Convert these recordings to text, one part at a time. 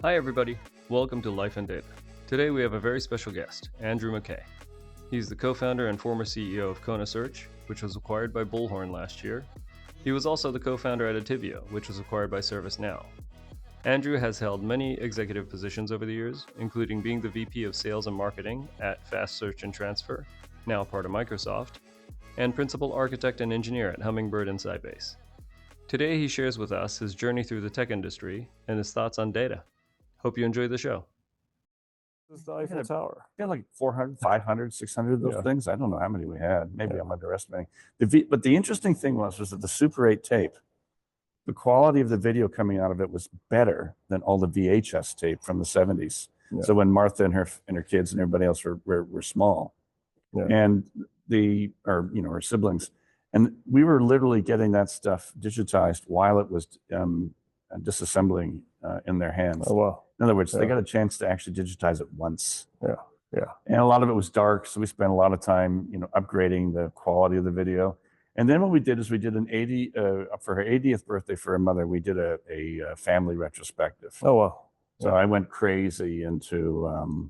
Hi everybody, welcome to Life and Data. Today we have a very special guest, Andrew McKay. He's the co-founder and former CEO of KonaSearch, which was acquired by Bullhorn last year. He was also the co-founder at Attivio, which was acquired by ServiceNow. Andrew has held many executive positions over the years, including being the VP of Sales and Marketing at Fast Search and Transfer, now part of Microsoft, and Principal Architect and Engineer at Hummingbird and Sybase. Today he shares with us his journey through the tech industry and his thoughts on data. Hope you enjoy the show. This is the Eiffel Tower. We had like 400, 500, 600 of those things. I don't know how many we had. Maybe I'm underestimating. But the interesting thing was that the Super 8 tape, the quality of the video coming out of it was better than all the VHS tape from the 70s. Yeah. So when Martha and her kids and everybody else were small, and her siblings, and we were literally getting that stuff digitized while it was disassembling in their hands. Oh wow! In other words, they got a chance to actually digitize it once. Yeah. And a lot of it was dark, so we spent a lot of time, upgrading the quality of the video. And then what we did is we did for her 80th birthday for her mother, we did a family retrospective. Oh wow! So I went crazy into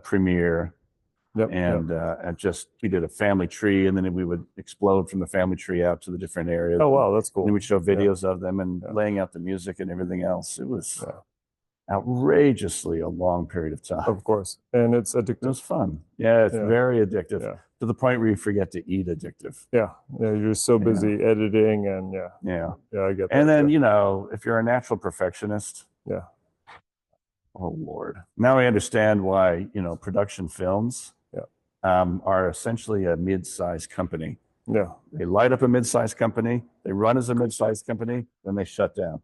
Premiere. And we did a family tree, and then we would explode from the family tree out to the different areas. Oh wow, that's cool. And we'd show videos of them and laying out the music and everything else. It was outrageously a long period of time. Of course, and it's addictive. It was fun. Yeah, it's very addictive to the point where you forget to eat addictive. Yeah, you're so busy editing and I get that. And then if you're a natural perfectionist, oh Lord, now I understand why production films are essentially a mid-sized company. Yeah. They light up a mid-sized company, they run as a mid-sized company, then they shut down.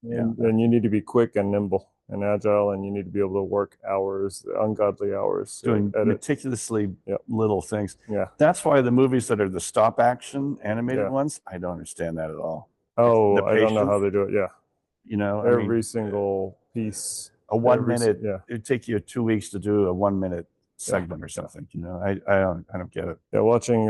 And you need to be quick and nimble and agile, and you need to be able to work hours, ungodly hours. Doing meticulously little things. Yeah. That's why the movies that are the stop action animated ones, I don't understand that at all. Oh, I don't know how they do it. Every single piece. A 1 minute, it'd take you 2 weeks to do a 1 minute segment or something. I don't get it. Yeah, watching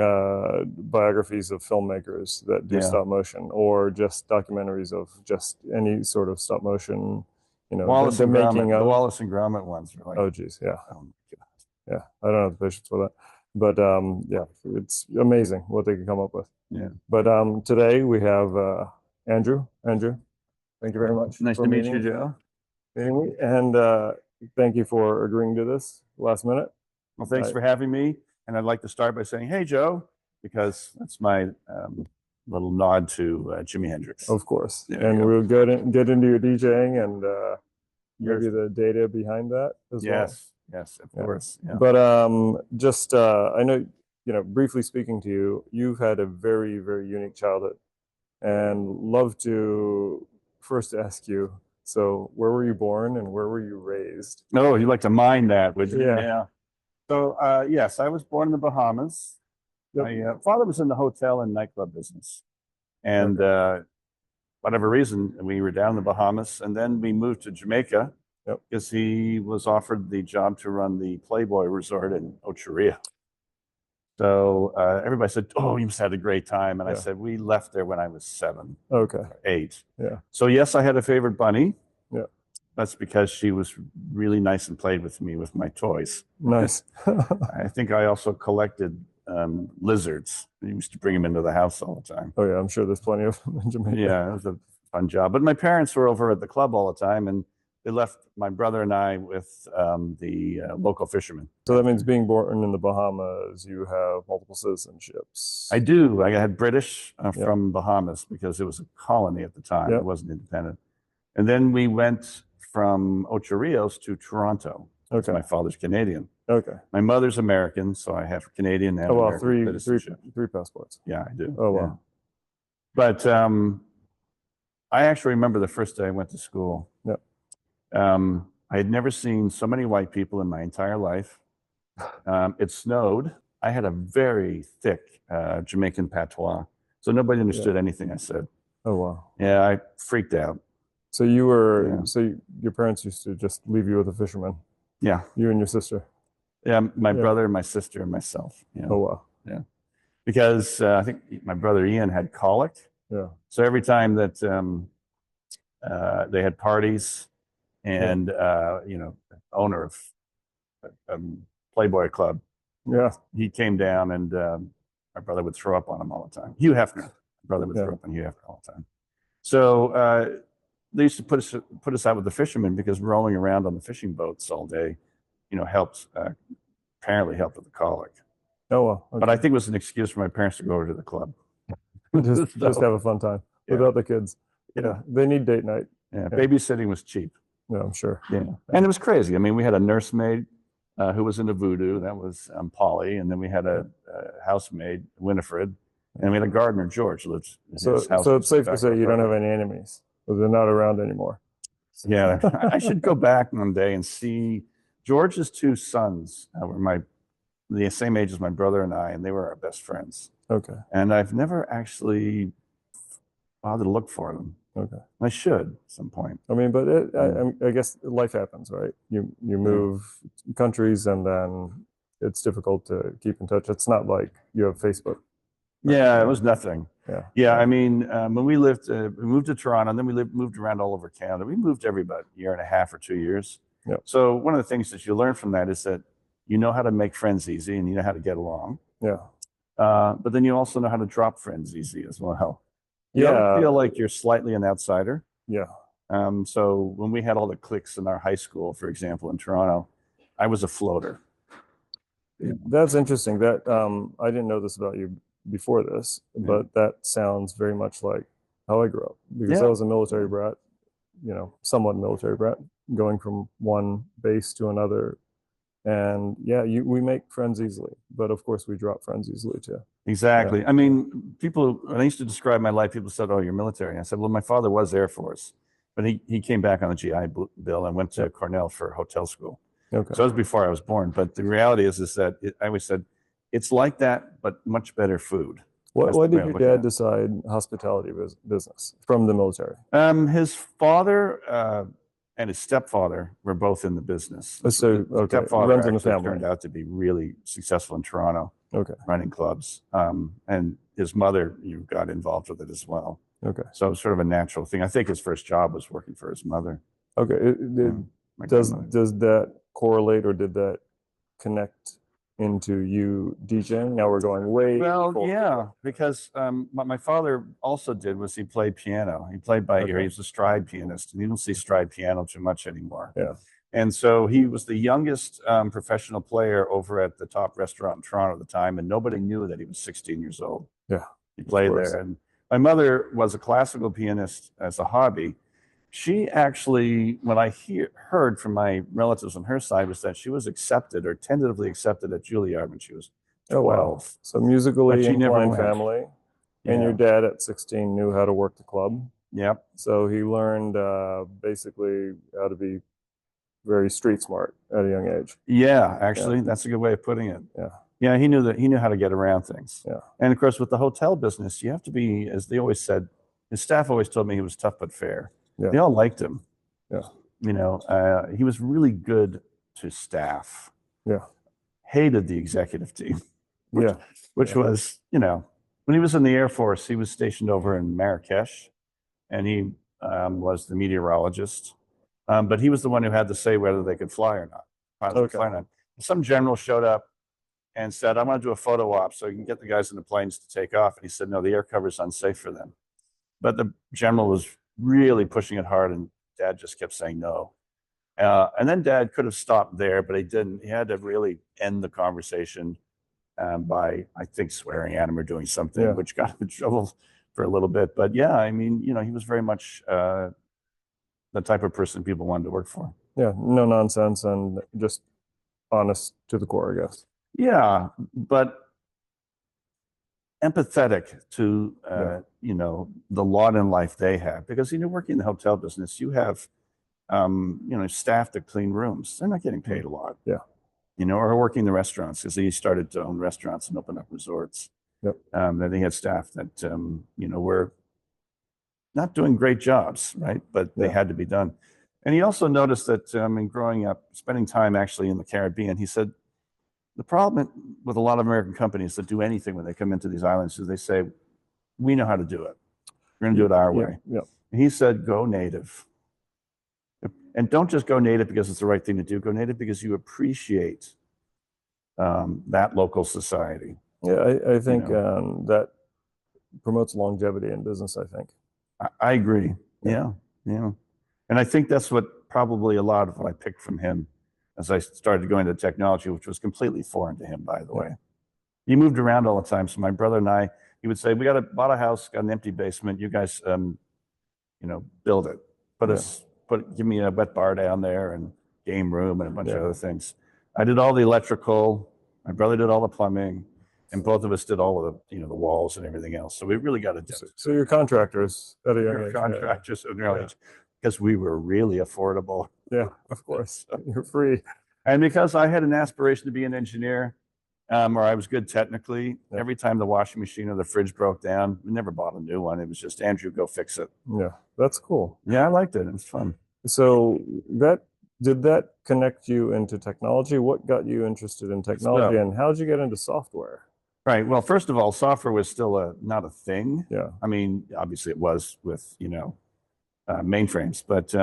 biographies of filmmakers that do stop motion, or just documentaries of just any sort of stop motion. Wallace and Gromit ones are like, oh geez, oh my God. Yeah, I don't have the patience for that, but it's amazing what they can come up with. Yeah. But today we have Andrew. Andrew, thank you very much. Nice to meet you, Joe. And thank you for agreeing to this last minute. Well, thanks for having me. And I'd like to start by saying, hey, Joe, because that's my little nod to Jimi Hendrix. Of course. And we'll get into your DJing and maybe the data behind that as well. Yes, of course. Yeah. But I know, briefly speaking to you, you've had a very, very unique childhood, and love to first ask you, so where were you born and where were you raised? Oh, you'd like to mine that, would you? Yeah. So, yes, I was born in the Bahamas. My father was in the hotel and nightclub business. And whatever reason, we were down in the Bahamas. And then we moved to Jamaica because he was offered the job to run the Playboy Resort in Ocho Rios. So everybody said, oh, you must have had a great time. And I said, we left there when I was 7. Okay. Or 8. Yeah. So yes, I had a favorite bunny. Yeah. That's because she was really nice and played with me with my toys. Nice. I think I also collected lizards. I used to bring them into the house all the time. Oh yeah, I'm sure there's plenty of them in Jamaica. Yeah, it was a fun job. But my parents were over at the club all the time, and they left my brother and I with the local fishermen. So that means being born in the Bahamas, you have multiple citizenships. I do. I had British from Bahamas because it was a colony at the time. It wasn't independent. And then we went from Ocho Rios to Toronto. Okay. My father's Canadian. Okay. My mother's American, so I have Canadian and American citizenship. Three passports. Yeah, I do. Oh wow. But I actually remember the first day I went to school. Yeah. I had never seen so many white people in my entire life. It snowed. I had a very thick Jamaican patois, so nobody understood anything I said. Oh wow. Yeah, I freaked out. So you were so your parents used to just leave you with a fisherman. Yeah. You and your sister. Yeah, my brother, my sister, and myself. Yeah. Oh wow. Yeah. Because I think my brother Ian had colic. Yeah. So every time that they had parties, and owner of Playboy Club. Yeah. He came down, and my brother would throw up on him all the time. Hugh Hefner, my brother would throw up on Hugh Hefner all the time. So they used to put us out with the fishermen because rolling around on the fishing boats all day, helped apparently helped with the colic. Oh well. Okay. But I think it was an excuse for my parents to go over to the club. just have a fun time without the kids. Yeah, they need date night. Yeah, babysitting was cheap. Yeah, I'm sure. Yeah, and it was crazy. I mean, we had a nursemaid who was into voodoo. That was Polly, and then we had a housemaid, Winifred, and we had a gardener, George. Lives. So it's safe to say you don't have any enemies, but they're not around anymore. Yeah, I should go back one day and see. George's two sons were the same age as my brother and I, and they were our best friends. Okay. And I've never actually bothered to look for them. Okay. I should at some point. I mean, but I guess life happens, right? You move countries, and then it's difficult to keep in touch. It's not like you have Facebook. Yeah, it was nothing. Yeah. I mean, when we moved to Toronto, and then we moved around all over Canada. We moved every about a year and a half or 2 years. Yep. So one of the things that you learn from that is that you know how to make friends easy, and you know how to get along. Yeah. But then you also know how to drop friends easy as well. You ever feel like you're slightly an outsider? Yeah. So when we had all the cliques in our high school, for example, in Toronto, I was a floater. That's interesting. That I didn't know this about you before this, but that sounds very much like how I grew up, because I was a military brat, somewhat military brat, going from one base to another. And we make friends easily, but of course we drop friends easily too. Exactly. Yeah. I mean, when I used to describe my life, people said, "Oh, you're military." And I said, "Well, my father was Air Force, but he came back on the GI Bill and went to Cornell for hotel school." Okay. So it was before I was born. But the reality is that I always said, it's like that, but much better food. Why did your dad decide hospitality business from the military? His father and his stepfather were both in the business. So stepfather runs in the family. Turned out to be really successful in Toronto. Okay. Running clubs. And his mother, got involved with it as well. Okay. So it was sort of a natural thing. I think his first job was working for his mother. Okay. Does that correlate, or did that connect into you DJing? Now we're going way. Well, yeah, because what my father also did was he played piano. He played by ear. He was a stride pianist, and you don't see stride piano too much anymore. Yeah. And so he was the youngest professional player over at the top restaurant in Toronto at the time, and nobody knew that he was 16 years old. Yeah. He played there. And my mother was a classical pianist as a hobby. She actually, what I heard from my relatives on her side, was that she was accepted or tentatively accepted at Juilliard when she was 12. Oh, wow. So musically inclined family. And your dad at 16 knew how to work the club. Yep. So he learned basically how to be very street smart at a young age. Yeah, actually, that's a good way of putting it. Yeah. Yeah, he knew how to get around things. Yeah. And of course, with the hotel business, you have to be, as they always said, his staff always told me he was tough but fair. Yeah. They all liked him. Yeah. He was really good to staff. Yeah. Hated the executive team. Which Yeah. was, when he was in the Air Force, he was stationed over in Marrakesh, and he was the meteorologist. But he was the one who had to say whether they could fly or not. Fly or not. Some general showed up and said, "I want to do a photo op so you can get the guys in the planes to take off." And he said, "No, the air cover is unsafe for them." But the general was really pushing it hard, and Dad just kept saying no. And then Dad could have stopped there, but he didn't. He had to really end the conversation by, I think, swearing at him or doing something, which got him in trouble for a little bit. But yeah, I mean, he was very much the type of person people wanted to work for. Yeah, no nonsense and just honest to the core, I guess. Yeah, but empathetic to the lot in life they have, because working in the hotel business, you have staff that clean rooms. They're not getting paid a lot. Yeah. Or working in the restaurants, because they started to own restaurants and open up resorts. Yep. Then they had staff that were not doing great jobs, right? But they had to be done. And he also noticed that in growing up, spending time actually in the Caribbean, he said, the problem with a lot of American companies that do anything when they come into these islands is they say, "We know how to do it. We're going to do it our way." Yeah. And he said, "Go native. And don't just go native because it's the right thing to do. Go native because you appreciate that local society. Yeah, I think that promotes longevity in business, I think. I agree. Yeah. And I think that's what probably a lot of what I picked from him as I started going to technology, which was completely foreign to him, by the way. He moved around all the time. So my brother and I, he would say, we bought a house, got an empty basement. You guys, build it. Give me a wet bar down there and game room and a bunch of other things. I did all the electrical. My brother did all the plumbing, and both of us did all of the, the walls and everything else. So we really got it. So you're contractors at a young age. Contractors at an early age, because we were really affordable. Yeah, of course. You're free. And because I had an aspiration to be an engineer, or I was good technically, every time the washing machine or the fridge broke down, we never bought a new one. It was just, Andrew, go fix it. Yeah, that's cool. Yeah, I liked it. It was fun. So did that connect you into technology? What got you interested in technology, and how did you get into software? Right. Well, first of all, software was still not a thing. Yeah. I mean, obviously it was with, mainframes, but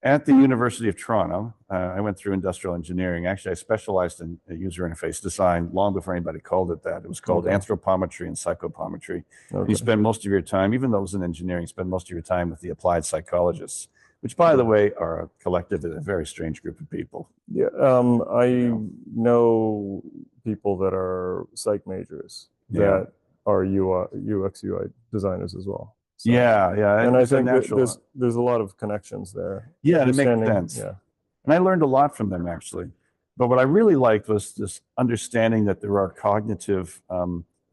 at the University of Toronto, I went through industrial engineering. Actually, I specialized in user interface design long before anybody called it that. It was called anthropometry and psychopometry. You spend most of your time, even though it was in engineering, spend most of your time with the applied psychologists, which, by the way, are a collective and a very strange group of people. Yeah, I know people that are psych majors that are UX UI designers as well. So, and I think there's a lot of connections there. Yeah, it makes sense. Yeah, and I learned a lot from them, actually. But what I really liked was this understanding that there are cognitive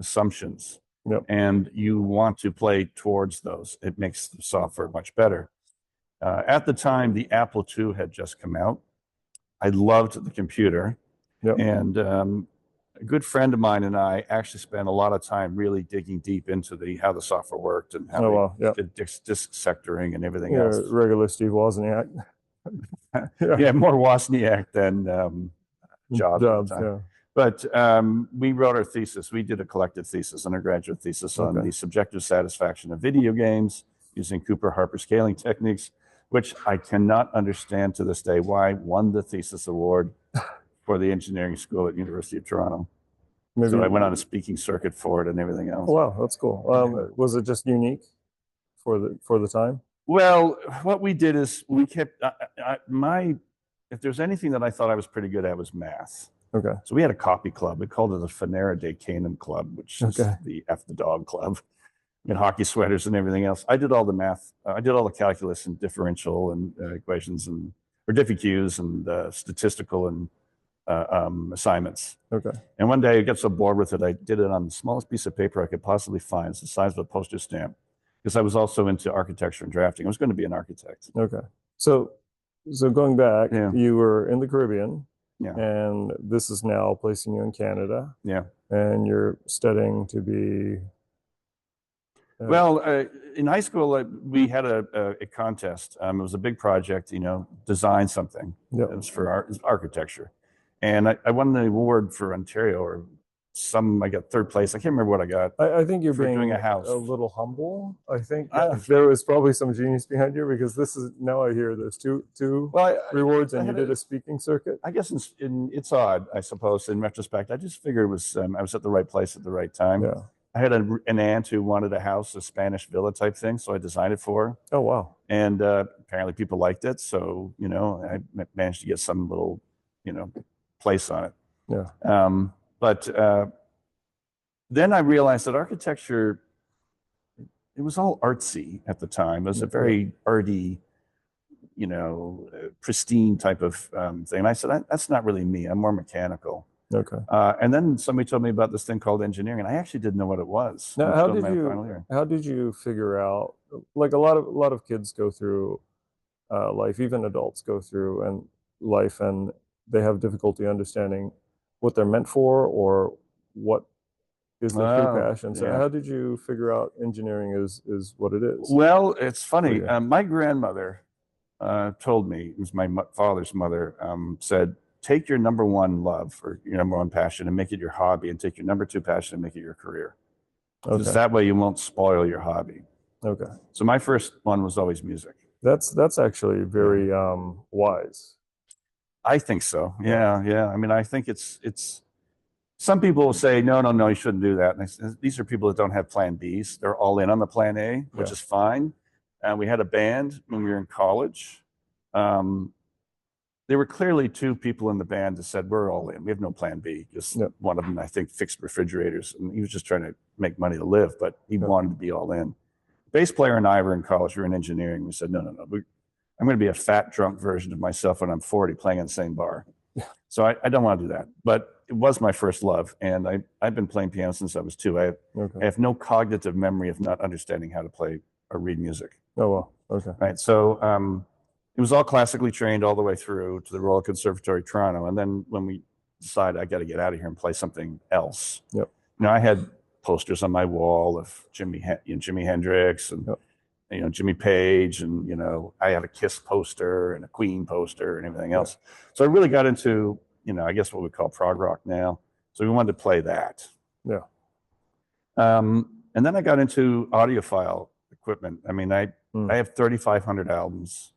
assumptions, and you want to play towards those. It makes the software much better. At the time, the Apple II had just come out. I loved the computer, and a good friend of mine and I actually spent a lot of time really digging deep into how the software worked and how they did disk sectoring and everything else. Regular Steve Wozniak. More Wozniak than Jobs. But we wrote our thesis. We did a collective thesis, undergraduate thesis, on the subjective satisfaction of video games using Cooper-Harper scaling techniques, which I cannot understand to this day why won the thesis award for the engineering school at University of Toronto. So I went on a speaking circuit for it and everything else. Oh, wow, that's cool. Was it just unique for the time? Well, what we did is we kept if there's anything that I thought I was pretty good at, was math. Okay. So we had a copy club. We called it the Fanera de Canaan Club, which is the F the Dog Club. And hockey sweaters and everything else. I did all the math. I did all the calculus and differential and equations or diffie-qs and statistical and assignments. Okay. And one day I got so bored with it, I did it on the smallest piece of paper I could possibly find. It's the size of a postage stamp, because I was also into architecture and drafting. I was going to be an architect. Okay. So going back, you were in the Caribbean. Yeah. And this is now placing you in Canada. Yeah. And you're studying to be... Well, in high school, we had a contest. It was a big project, design something. It was for architecture. And I won the award for Ontario, or I got third place. I can't remember what I got. I think you're being doing a house. A little humble. I think there was probably some genius behind you, because now I hear there's two rewards, and you did a speaking circuit. I guess it's odd, I suppose, in retrospect. I just figured it was I was at the right place at the right time. Yeah. I had an aunt who wanted a house, a Spanish villa type thing, so I designed it for her. Oh, wow. And apparently people liked it, so, I managed to get some little, place on it. Yeah. But then I realized that architecture, it was all artsy at the time. It was a very arty, pristine type of thing. And I said, that's not really me. I'm more mechanical. Okay. And then somebody told me about this thing called engineering, and I actually didn't know what it was. Now, how did you figure out, like a lot of kids go through life, even adults go through life, and they have difficulty understanding what they're meant for or what is their true passion. So how did you figure out engineering is what it is? Well, it's funny. My grandmother told me, it was my father's mother, said, take your number one love or your number one passion and make it your hobby, and take your number two passion and make it your career. Because that way you won't spoil your hobby. Okay. So my first one was always music. That's actually very wise. I think so. Yeah, yeah. I mean, I think it's. Some people will say, no, you shouldn't do that. And these are people that don't have plan Bs. They're all in on the plan A, which is fine. And we had a band when we were in college. There were clearly two people in the band that said, we're all in. We have no plan B. Just one of them, I think, fixed refrigerators. And he was just trying to make money to live, but he wanted to be all in. Bass player and I were in college. We were in engineering. We said, no. I'm going to be a fat, drunk version of myself when I'm 40 playing in the same bar. So I don't want to do that. But it was my first love. And I've been playing piano since I was 2. I have no cognitive memory of not understanding how to play or read music. Oh, well, okay. Right. So it was all classically trained all the way through to the Royal Conservatory, Toronto. And then when we decided I got to get out of here and play something else, I had posters on my wall of Jimi Hendrix and Jimmy Page, and I had a Kiss poster and a Queen poster and everything else. So I really got into I guess what we call prog rock now. So we wanted to play that. Yeah. And then I got into audiophile equipment. I mean, I have 3,500 albums,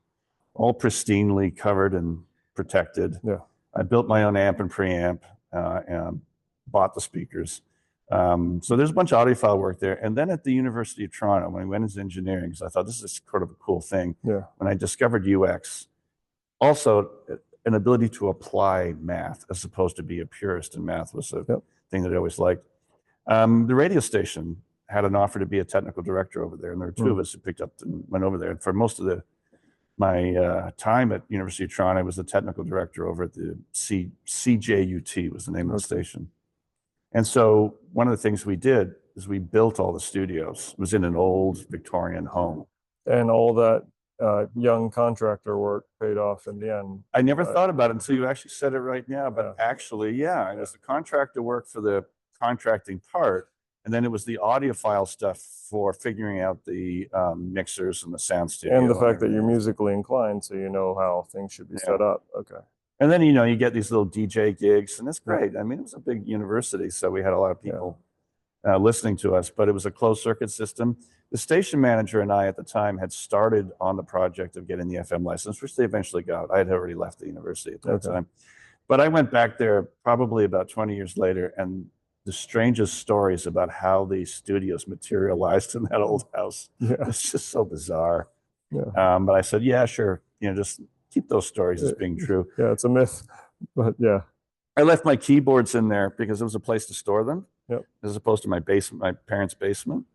all pristinely covered and protected. Yeah. I built my own amp and preamp, and bought the speakers. So there's a bunch of audiophile work there. And then at the University of Toronto, when I went into engineering, because I thought this is sort of a cool thing, when I discovered UX, also an ability to apply math as opposed to be a purist in math was a thing that I always liked. The radio station had an offer to be a technical director over there, and there were 2 of us who picked up and went over there. And for most of my time at University of Toronto, I was the technical director over at the CJUT was the name of the station. And so one of the things we did is we built all the studios. It was in an old Victorian home. And all that young contractor work paid off in the end. I never thought about it until you actually said it right now. But actually, it was the contractor work for the contracting part. And then it was the audiophile stuff for figuring out the mixers and the sound studio. And the fact that you're musically inclined, so you know how things should be set up. Okay. And then, you get these little DJ gigs, and it's great. I mean, it was a big university, so we had a lot of people listening to us, but it was a closed circuit system. The station manager and I at the time had started on the project of getting the FM license, which they eventually got. I had already left the university at that time. But I went back there probably about 20 years later, and the strangest stories about how these studios materialized in that old house. It's just so bizarre. But I said, sure, just keep those stories as being true. Yeah, it's a myth, but I left my keyboards in there because it was a place to store them, as opposed to my parents' basement.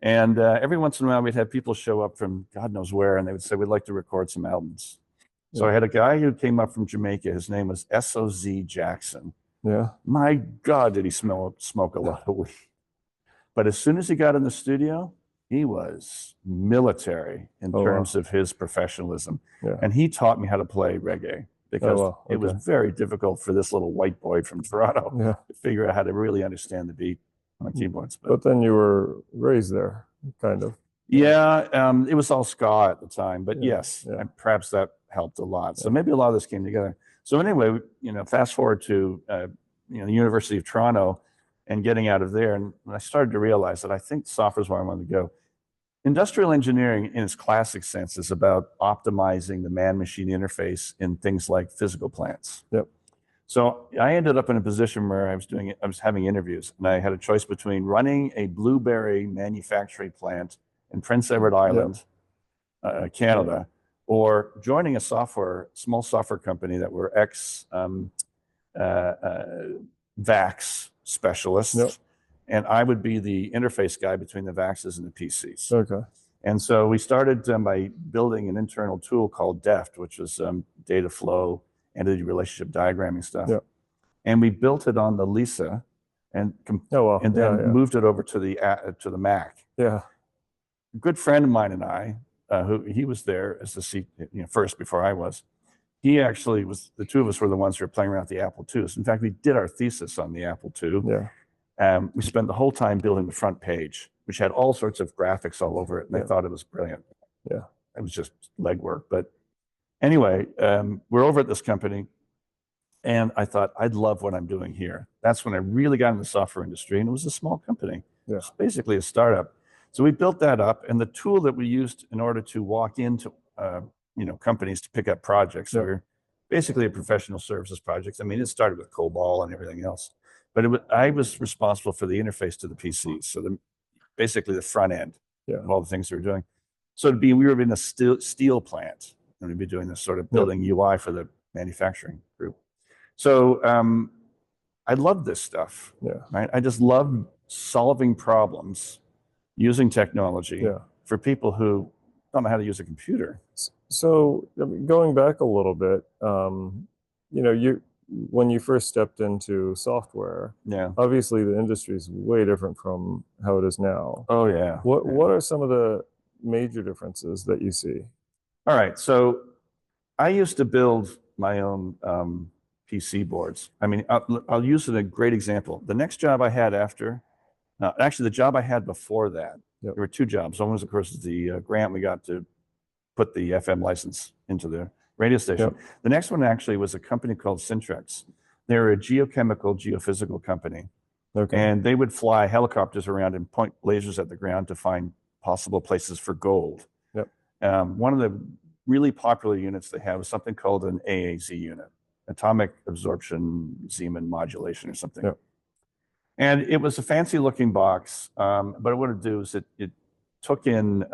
And every once in a while, we'd have people show up from God knows where, and they would say, we'd like to record some albums. So I had a guy who came up from Jamaica. His name was S.O.Z. Jackson. Yeah. My God, did he smoke a lot of weed. But as soon as he got in the studio, he was military in terms of his professionalism. And he taught me how to play reggae, because it was very difficult for this little white boy from Toronto to figure out how to really understand the beat on the keyboards. But then you were raised there, kind of. It was all ska at the time, but perhaps that helped a lot. So maybe a lot of this came together. So anyway, fast forward to the University of Toronto and getting out of there, and I started to realize that I think software is where I wanted to go. Industrial engineering, in its classic sense, is about optimizing the man-machine interface in things like physical plants. So I ended up in a position where I was having interviews, and I had a choice between running a blueberry manufacturing plant in Prince Edward Island, Canada, or joining a small software company that were VAX specialists. And I would be the interface guy between the VAXs and the PCs. And so we started by building an internal tool called DEFT, which was data flow, entity relationship diagramming stuff. And we built it on the Lisa, and then moved it over to the Mac. A good friend of mine and I, he was there as the first before I was. He actually was. The 2 of us were the ones who were playing around with the Apple IIs. In fact, we did our thesis on the Apple II. We spent the whole time building the front page, which had all sorts of graphics all over it, and they thought it was brilliant. It was just legwork. But anyway, we're over at this company, and I thought, I'd love what I'm doing here. That's when I really got in the software industry, and it was a small company. It was basically a startup. So we built that up, and the tool that we used in order to walk into companies to pick up projects. Yeah. We were basically a professional services project. I mean, it started with COBOL and everything else, but I was responsible for the interface to the PCs. So basically the front end of all the things we were doing. So we were in a steel plant, and we'd be doing this sort of building UI for the manufacturing group. So I love this stuff. Yeah. Right. I just love solving problems using technology for people who don't know how to use a computer. So going back a little bit, when you first stepped into software, obviously the industry is way different from how it is now. Oh yeah. What are some of the major differences that you see? All right. So I used to build my own PC boards. I mean, I'll use a great example. The next job I had actually the job I had before that, there were two jobs. One was, of course, the grant we got to put the FM license into the radio station. The next one actually was a company called Syntrex. They're a geophysical company. Okay. And they would fly helicopters around and point lasers at the ground to find possible places for gold. One of the really popular units they have is something called an AAZ unit, atomic absorption Zeeman modulation or something. And it was a fancy looking box, but what it do is it took in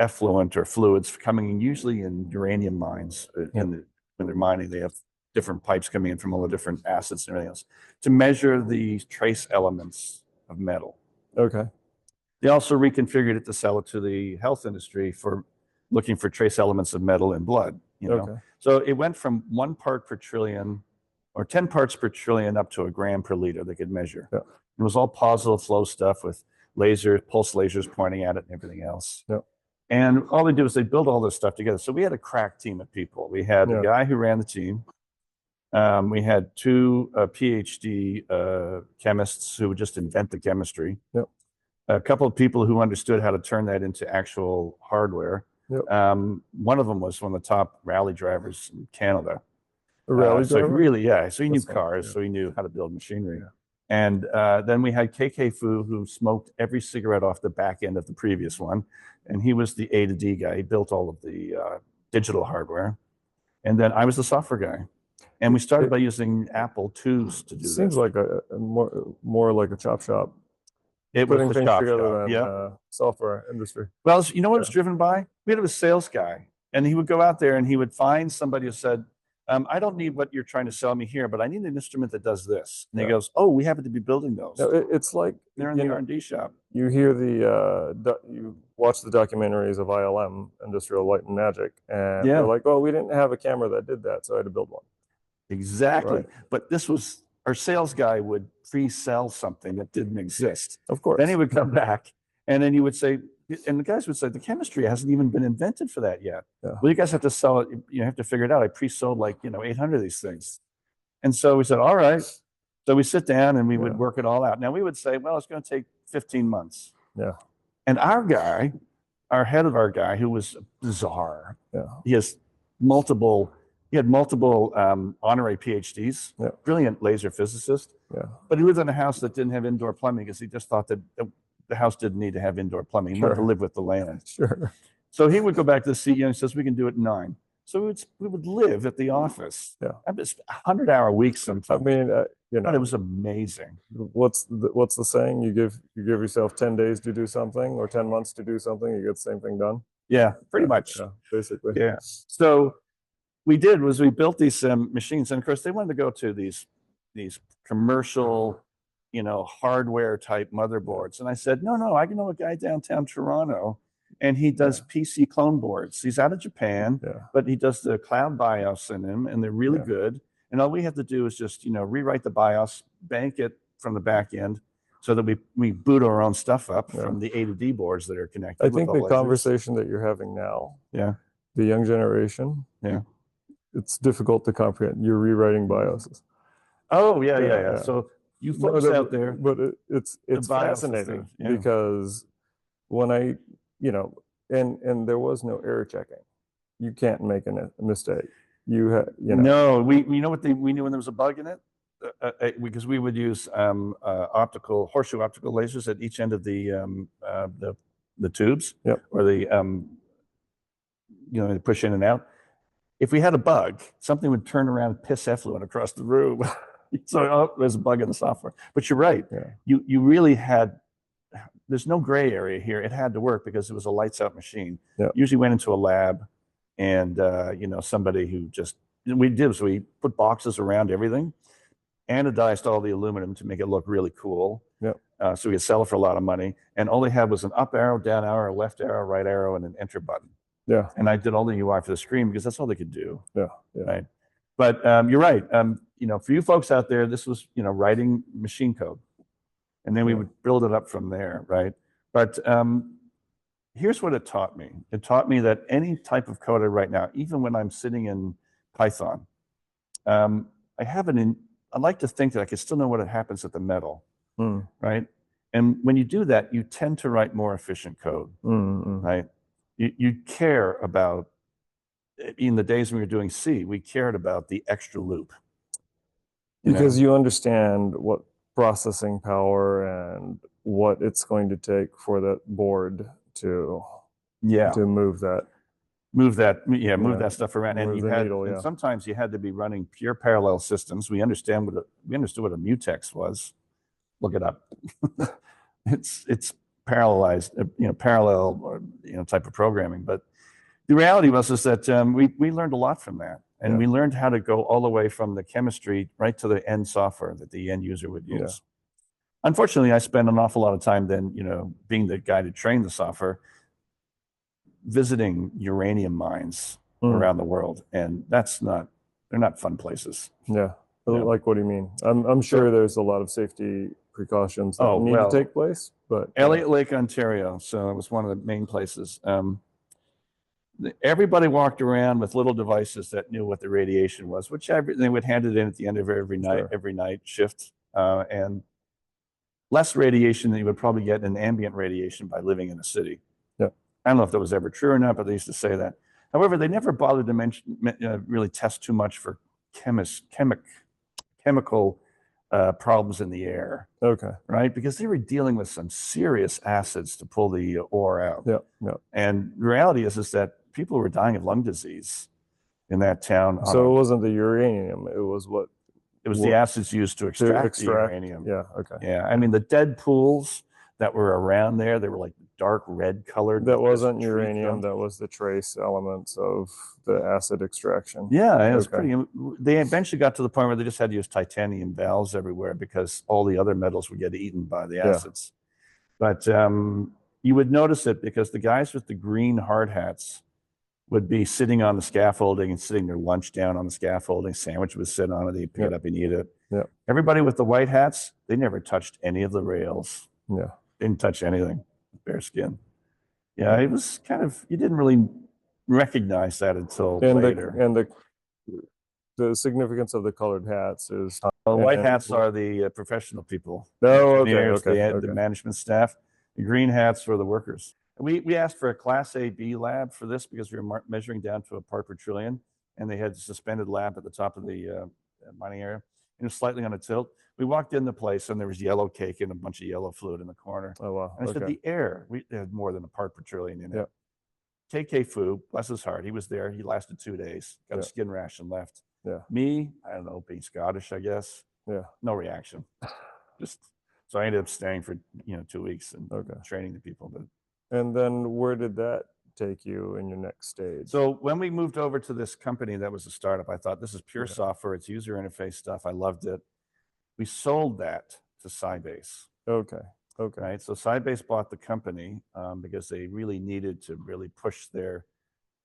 effluent or fluids coming in, usually in uranium mines. When they're mining, they have different pipes coming in from all the different acids and everything else to measure the trace elements of metal. Okay. They also reconfigured it to sell it to the health industry for looking for trace elements of metal in blood. So it went from 1 part per trillion or 10 parts per trillion up to a gram per liter they could measure. It was all positive flow stuff with pulse lasers pointing at it and everything else. And all they do is they build all this stuff together. So we had a crack team of people. We had the guy who ran the team. We had 2 PhD chemists who would just invent the chemistry. A couple of people who understood how to turn that into actual hardware. One of them was one of the top rally drivers in Canada. A rally driver? So he knew cars, so he knew how to build machinery. And then we had KK Fu, who smoked every cigarette off the back end of the previous one. And he was the A to D guy. He built all of the digital hardware. And then I was the software guy. And we started by using Apple IIs to do this. Seems like a more like a chop shop. It was putting the things chop together shop. than software industry. Well, you know what it was driven by? We had a sales guy, and he would go out there and he would find somebody who said, I don't need what you're trying to sell me here, but I need an instrument that does this. And he goes, oh, we happen to be building those. It's like they're in the R&D shop. You hear you watch the documentaries of ILM, Industrial Light and Magic, and they're like, oh, we didn't have a camera that did that, so I had to build one. Exactly. But this was, our sales guy would pre-sell something that didn't exist. Of course. Then he would come back, and then he would say, and the guys would say, the chemistry hasn't even been invented for that yet. Well, you guys have to sell it. You have to figure it out. I pre-sold 800 of these things. And so we said, all right. So we sit down and we would work it all out. Now we would say, well, it's going to take 15 months. And our guy, our head of our guy, who was bizarre, he had multiple honorary PhDs, brilliant laser physicist. But he lived in a house that didn't have indoor plumbing because he just thought that the house didn't need to have indoor plumbing. He wanted to live with the land. So he would go back to the CEO and he says, we can do it in 9. So we would live at the office. I mean, 100-hour weeks sometimes. I mean, it was amazing. What's the saying? You give yourself 10 days to do something or 10 months to do something, you get the same thing done. Yeah, pretty much. Basically. Yeah. So we built these machines, and of course they wanted to go to these commercial, hardware type motherboards. And I said, no, I know a guy downtown Toronto, and he does PC clone boards. He's out of Japan, but he does the cloud BIOS in them, and they're really good. And all we have to do is just, rewrite the BIOS, bank it from the back end, so that we boot our own stuff up from the A to D boards that are connected. I think the conversation that you're having now, the young generation, it's difficult to comprehend. You're rewriting BIOSes. Oh yeah. So you folks out there, but it's fascinating because when I, and there was no error checking. You can't make a mistake. No, we knew when there was a bug in it, because we would use horseshoe optical lasers at each end of the tubes or the they push in and out. If we had a bug, something would turn around and piss effluent across the room. So, oh, there's a bug in the software. But you're right. Yeah. You really had, there's no gray area here. It had to work because it was a lights out machine. Yeah. Usually went into a lab and, somebody who just, we did was we put boxes around everything, anodized all the aluminum to make it look really cool. Yeah. So we could sell it for a lot of money. And all they had was an up arrow, down arrow, left arrow, right arrow, and an enter button. Yeah. And I did all the UI for the screen because that's all they could do. Yeah. Yeah. Right. But you're right. For you folks out there, this was, writing machine code. And then we would build it up from there, right? But here's what it taught me. It taught me that any type of coder right now, even when I'm sitting in Python, I like to think that I can still know what happens at the metal, right? And when you do that, you tend to write more efficient code, right? You care about, in the days when we were doing C, we cared about the extra loop. Because you understand what processing power and what it's going to take for that board to move that stuff around. And and sometimes you had to be running pure parallel systems. We understood what a mutex was. Look it up. It's parallelized, parallel, type of programming. But the reality was that we learned a lot from that. And we learned how to go all the way from the chemistry right to the end software that the end user would use. Yeah. Unfortunately, I spent an awful lot of time then, being the guy to train the software, visiting uranium mines around the world. And they're not fun places. Yeah. Like, what do you mean? I'm sure there's a lot of safety precautions that need to take place, but Elliott Lake, Ontario. So it was one of the main places. Everybody walked around with little devices that knew what the radiation was, which they would hand it in at the end of every night shift, and less radiation than you would probably get in ambient radiation by living in a city. Yeah. I don't know if that was ever true or not, but they used to say that. However, they never bothered to really test too much for chemical problems in the air. Okay. Right? Because they were dealing with some serious acids to pull the ore out. Yeah. Yeah. And the reality is that people were dying of lung disease in that town. So it wasn't the uranium. It was what? It was the acids used to extract the uranium. Yeah. Okay. Yeah. I mean, the dead pools that were around there, they were like dark red colored. That wasn't uranium. That was the trace elements of the acid extraction. Yeah, it was pretty. They eventually got to the point where they just had to use titanium valves everywhere because all the other metals would get eaten by the acids. But you would notice it because the guys with the green hard hats would be sitting on the scaffolding and sitting their lunch down on the scaffolding. Sandwich would sit on it. They'd pick it up and eat it. Yeah. Everybody with the white hats, they never touched any of the rails. Yeah. Didn't touch anything. Bare skin. Yeah, it was kind of, you didn't really recognize that until later. The significance of the colored hats is... The white hats are the professional people. Oh, the management staff. The green hats were the workers. We asked for a Class A, B lab for this because we were measuring down to a part per trillion, and they had a suspended lab at the top of the mining area. It was slightly on a tilt. We walked in the place, and there was yellow cake and a bunch of yellow fluid in the corner. Oh, wow. And I said, the air, we had more than a part per trillion in it. KK Fu, bless his heart, he was there. He lasted 2 days, got a skin rash and left. Yeah. Me, I don't know, being Scottish, I guess. Yeah. No reaction. So I ended up staying for 2 weeks and training the people. And then where did that take you in your next stage? So when we moved over to this company that was a startup, I thought this is pure software. It's user interface stuff. I loved it. We sold that to Sybase. Okay. Right. So Sybase bought the company because they really needed to really push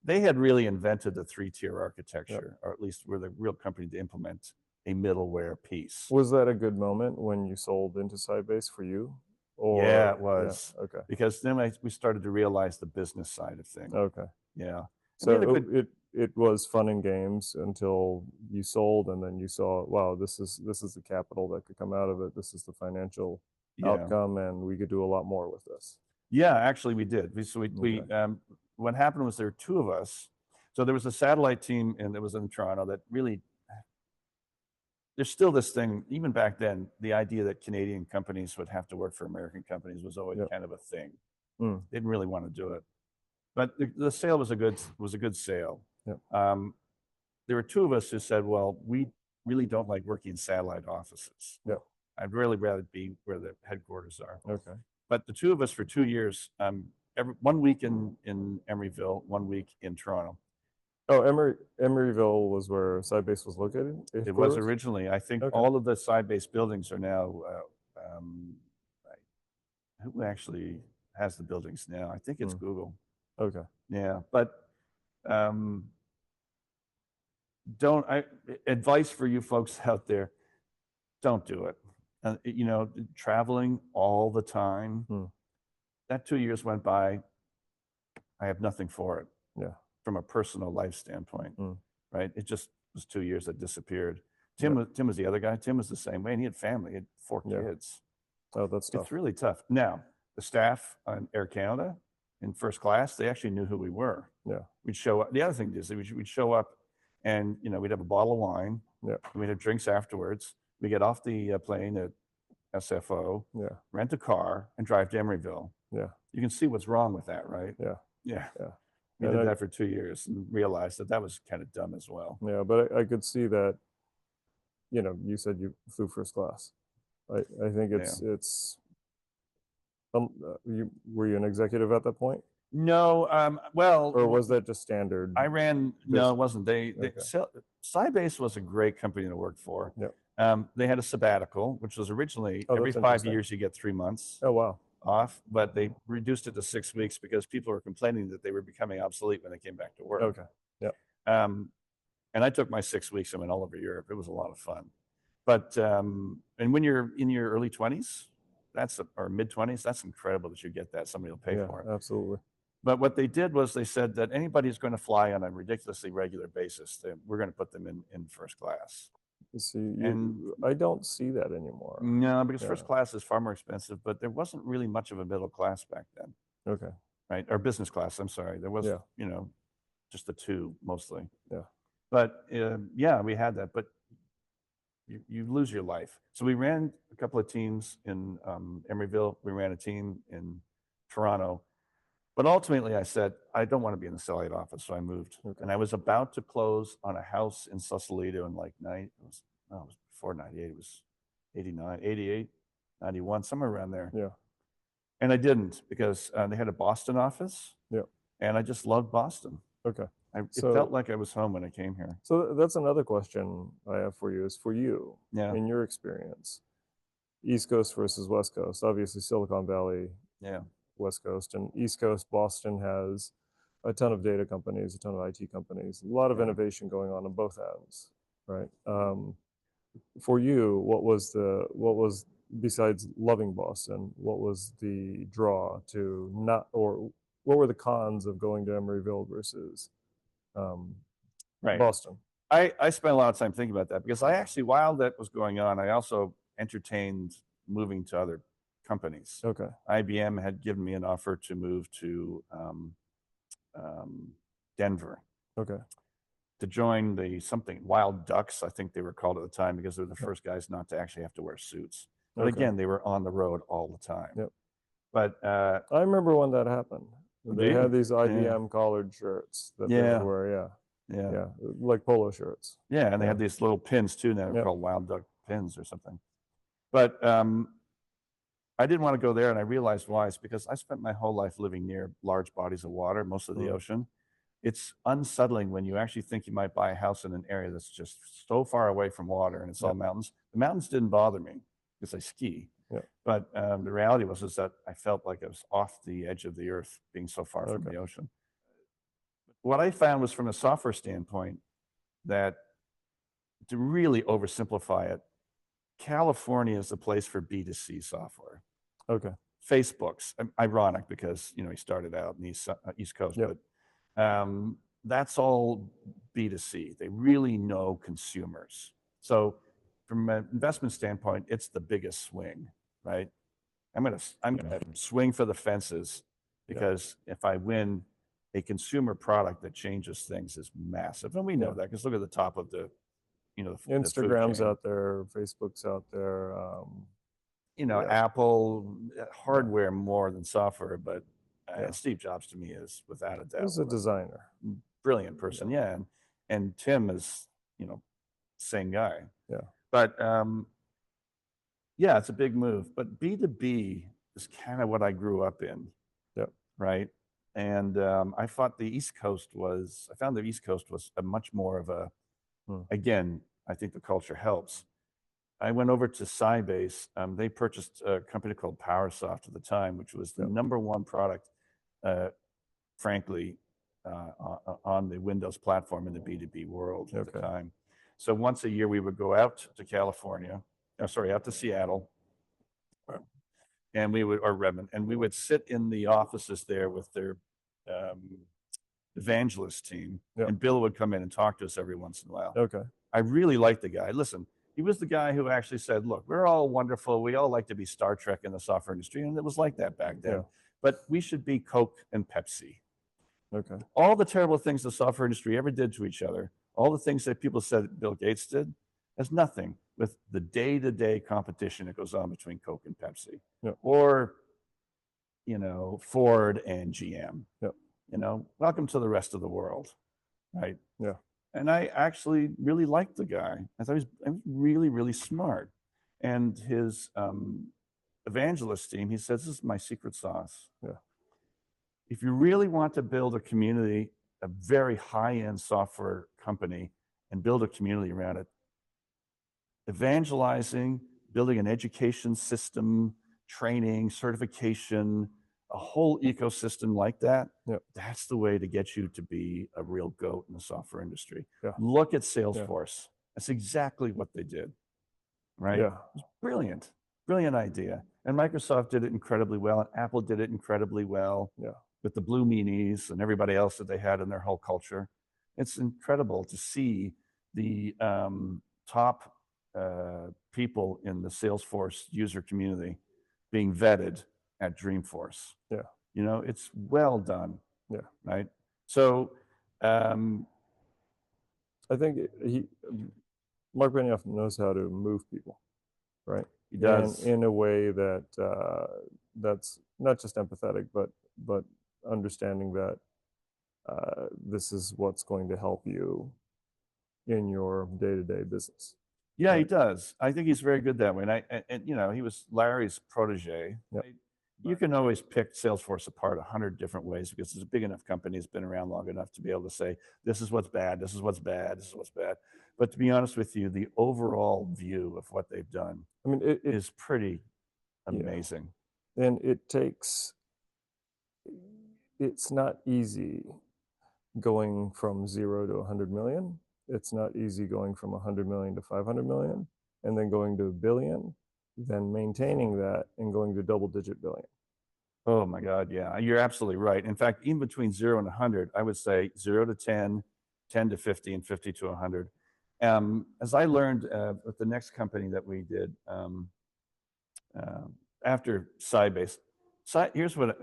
they had really invented the 3-tier architecture, or at least were the real company to implement a middleware piece. Was that a good moment when you sold into Sybase for you? Yeah, it was. Yeah, okay. Because then we started to realize the business side of things. Okay. Yeah. So it was fun and games until you sold, and then you saw, wow, this is the capital that could come out of it. This is the financial outcome, and we could do a lot more with this. Yeah, actually we did. What happened was there were 2 of us. So there was a satellite team, and it was in Toronto that really, there's still this thing, even back then, the idea that Canadian companies would have to work for American companies was always kind of a thing. They didn't really want to do it. But the sale was a good sale. Yep. There were two of us who said, well, we really don't like working in satellite offices. Yep. I'd really rather be where the headquarters are. Okay. But the two of us for 2 years, 1 week in Emeryville, 1 week in Toronto. Oh, Emeryville was where Sybase was located? It was originally. I think all of the Sybase buildings are now, who actually has the buildings now? I think it's Google. Okay. Yeah, but advice for you folks out there, don't do it. You know, traveling all the time, that 2 years went by, I have nothing for it. Yeah. From a personal life standpoint, right? It just was 2 years that disappeared. Tim was the other guy. Tim was the same way, and he had family. He had 4 kids. Oh, that's tough. It's really tough. Now, the staff on Air Canada in first class, they actually knew who we were. Yeah. We'd show up. The other thing is we'd show up, and you know, we'd have a bottle of wine. Yeah. We'd have drinks afterwards. We get off the plane at SFO. Yeah. Rent a car and drive to Emeryville. Yeah. You can see what's wrong with that, right? Yeah. Yeah. Yeah. We did that for 2 years and realized that was kind of dumb as well. Yeah, but I could see that. You know, you said you flew first class. I think it's. Were you an executive at that point? No, well, or was that just standard? I ran. No, it wasn't. Sybase was a great company to work for. Yeah. They had a sabbatical, which was originally every 5 years you get 3 months. Oh wow. Off, but they reduced it to 6 weeks because people were complaining that they were becoming obsolete when they came back to work. Okay. Yeah. And I took my 6 weeks and went all over Europe. It was a lot of fun. But and when you're in your early 20s, or mid 20s, that's incredible that you get that. Somebody will pay for it. Absolutely. But what they did was they said that anybody who's going to fly on a ridiculously regular basis, we're going to put them in first class. See, I don't see that anymore. No, because first class is far more expensive, but there wasn't really much of a middle class back then. Okay. Right? Or business class, I'm sorry. There was, you know, just the two mostly. Yeah. But we had that, but you lose your life. So we ran a couple of teams in Emeryville. We ran a team in Toronto. But ultimately I said, I don't want to be in the satellite office. So I moved. Okay. And I was about to close on a house in Sausalito in like it was before 98. It was 89, 88, 91, somewhere around there. Yeah. And I didn't because they had a Boston office. Yeah. And I just loved Boston. Okay. It felt like I was home when I came here. So that's another question I have for you is for you, in your experience, East Coast versus West Coast, obviously Silicon Valley, West Coast, and East Coast, Boston has a ton of data companies, a ton of IT companies, a lot of innovation going on both ends, right? For you, what was besides loving Boston, what was the draw to not, or what were the cons of going to Emeryville versus Boston? I spent a lot of time thinking about that because I actually, while that was going on, I also entertained moving to other companies. Okay. IBM had given me an offer to move to Denver. Okay. To join the Wild Ducks, I think they were called at the time, because they were the first guys not to actually have to wear suits. But again, they were on the road all the time. Yep. But I remember when that happened. They had these IBM collared shirts that they would wear. Yeah, like polo shirts. Yeah, and they had these little pins too. Now they're called Wild Duck pins or something. But I didn't want to go there, and I realized why. It's because I spent my whole life living near large bodies of water, most of the ocean. It's unsettling when you actually think you might buy a house in an area that's just so far away from water and it's all mountains. The mountains didn't bother me because I ski. Yeah. But the reality was that I felt like I was off the edge of the earth being so far from the ocean. What I found was, from a software standpoint, that to really oversimplify it, California is the place for B2C software. Okay. Facebook's ironic because, you know, he started out in the East Coast, but that's all B2C. They really know consumers. So from an investment standpoint, it's the biggest swing, right? I'm gonna swing for the fences because if I win, a consumer product that changes things is massive, and we know that because look at the top of the, you know, the Instagram's out there, Facebook's out there. You know, Apple hardware more than software, but And Steve Jobs to me is without a doubt. He's a designer. Brilliant person, yeah. And Tim is, you know, same guy. Yeah. But yeah, it's a big move. But B2B is kind of what I grew up in. Yep. Right. And I found the East Coast was a much more of a, again, I think the culture helps. I went over to Sybase. They purchased a company called PowerSoft at the time, which was the number one product, frankly, on the Windows platform in the B2B world at the time. So once a year, we would go out to California, out to Seattle, and we would, or Redmond, and we would sit in the offices there with their evangelist team, and Bill would come in and talk to us every once in a while. Okay. I really liked the guy. Listen, he was the guy who actually said, look, we're all wonderful. We all like to be Star Trek in the software industry, and it was like that back then. But we should be Coke and Pepsi. Okay. All the terrible things the software industry ever did to each other, all the things that people said Bill Gates did, has nothing with the day-to-day competition that goes on between Coke and Pepsi, or, you know, Ford and GM. You know, welcome to the rest of the world, right? Yeah. And I actually really liked the guy. I thought he was really, really smart. And his evangelist team, he says, this is my secret sauce. Yeah. If you really want to build a community, a very high-end software company, and build a community around it, evangelizing, building an education system, training, certification, a whole ecosystem like that, that's the way to get you to be a real GOAT in the software industry. Look at Salesforce. That's exactly what they did, right? Yeah. It was brilliant, brilliant idea. And Microsoft did it incredibly well, and Apple did it incredibly well with the Blue Meanies and everybody else that they had in their whole culture. It's incredible to see the top people in the Salesforce user community being vetted at Dreamforce. Yeah. You know, it's well done. Yeah. Right. So I think Mark Benioff knows how to move people, right? He does. In a way that that's not just empathetic, but understanding that this is what's going to help you in your day-to-day business. Yeah, he does. I think he's very good that way. And you know, he was Larry's protege. You can always pick Salesforce apart 100 different ways because it's a big enough company. It's been around long enough to be able to say, this is what's bad, this is what's bad, this is what's bad. But to be honest with you, the overall view of what they've done, I mean, it is pretty amazing. And it's not easy going from 0 to 100 million. It's not easy going from 100 million to 500 million, and then going to a billion, then maintaining that and going to double-digit billion. Oh my God, yeah, you're absolutely right. In fact, even between 0 and 100, I would say 0 to 10, 10 to 50, and 50 to 100. As I learned with the next company that we did after Sybase, here's what,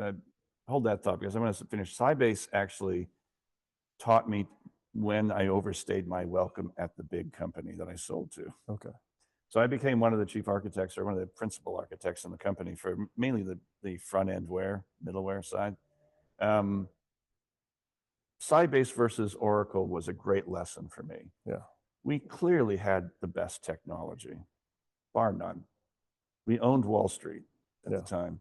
hold that thought because I want to finish. Sybase actually taught me when I overstayed my welcome at the big company that I sold to. Okay. So I became one of the chief architects or one of the principal architects in the company for mainly the front-end middleware side. Sybase versus Oracle was a great lesson for me. Yeah. We clearly had the best technology, bar none. We owned Wall Street at the time.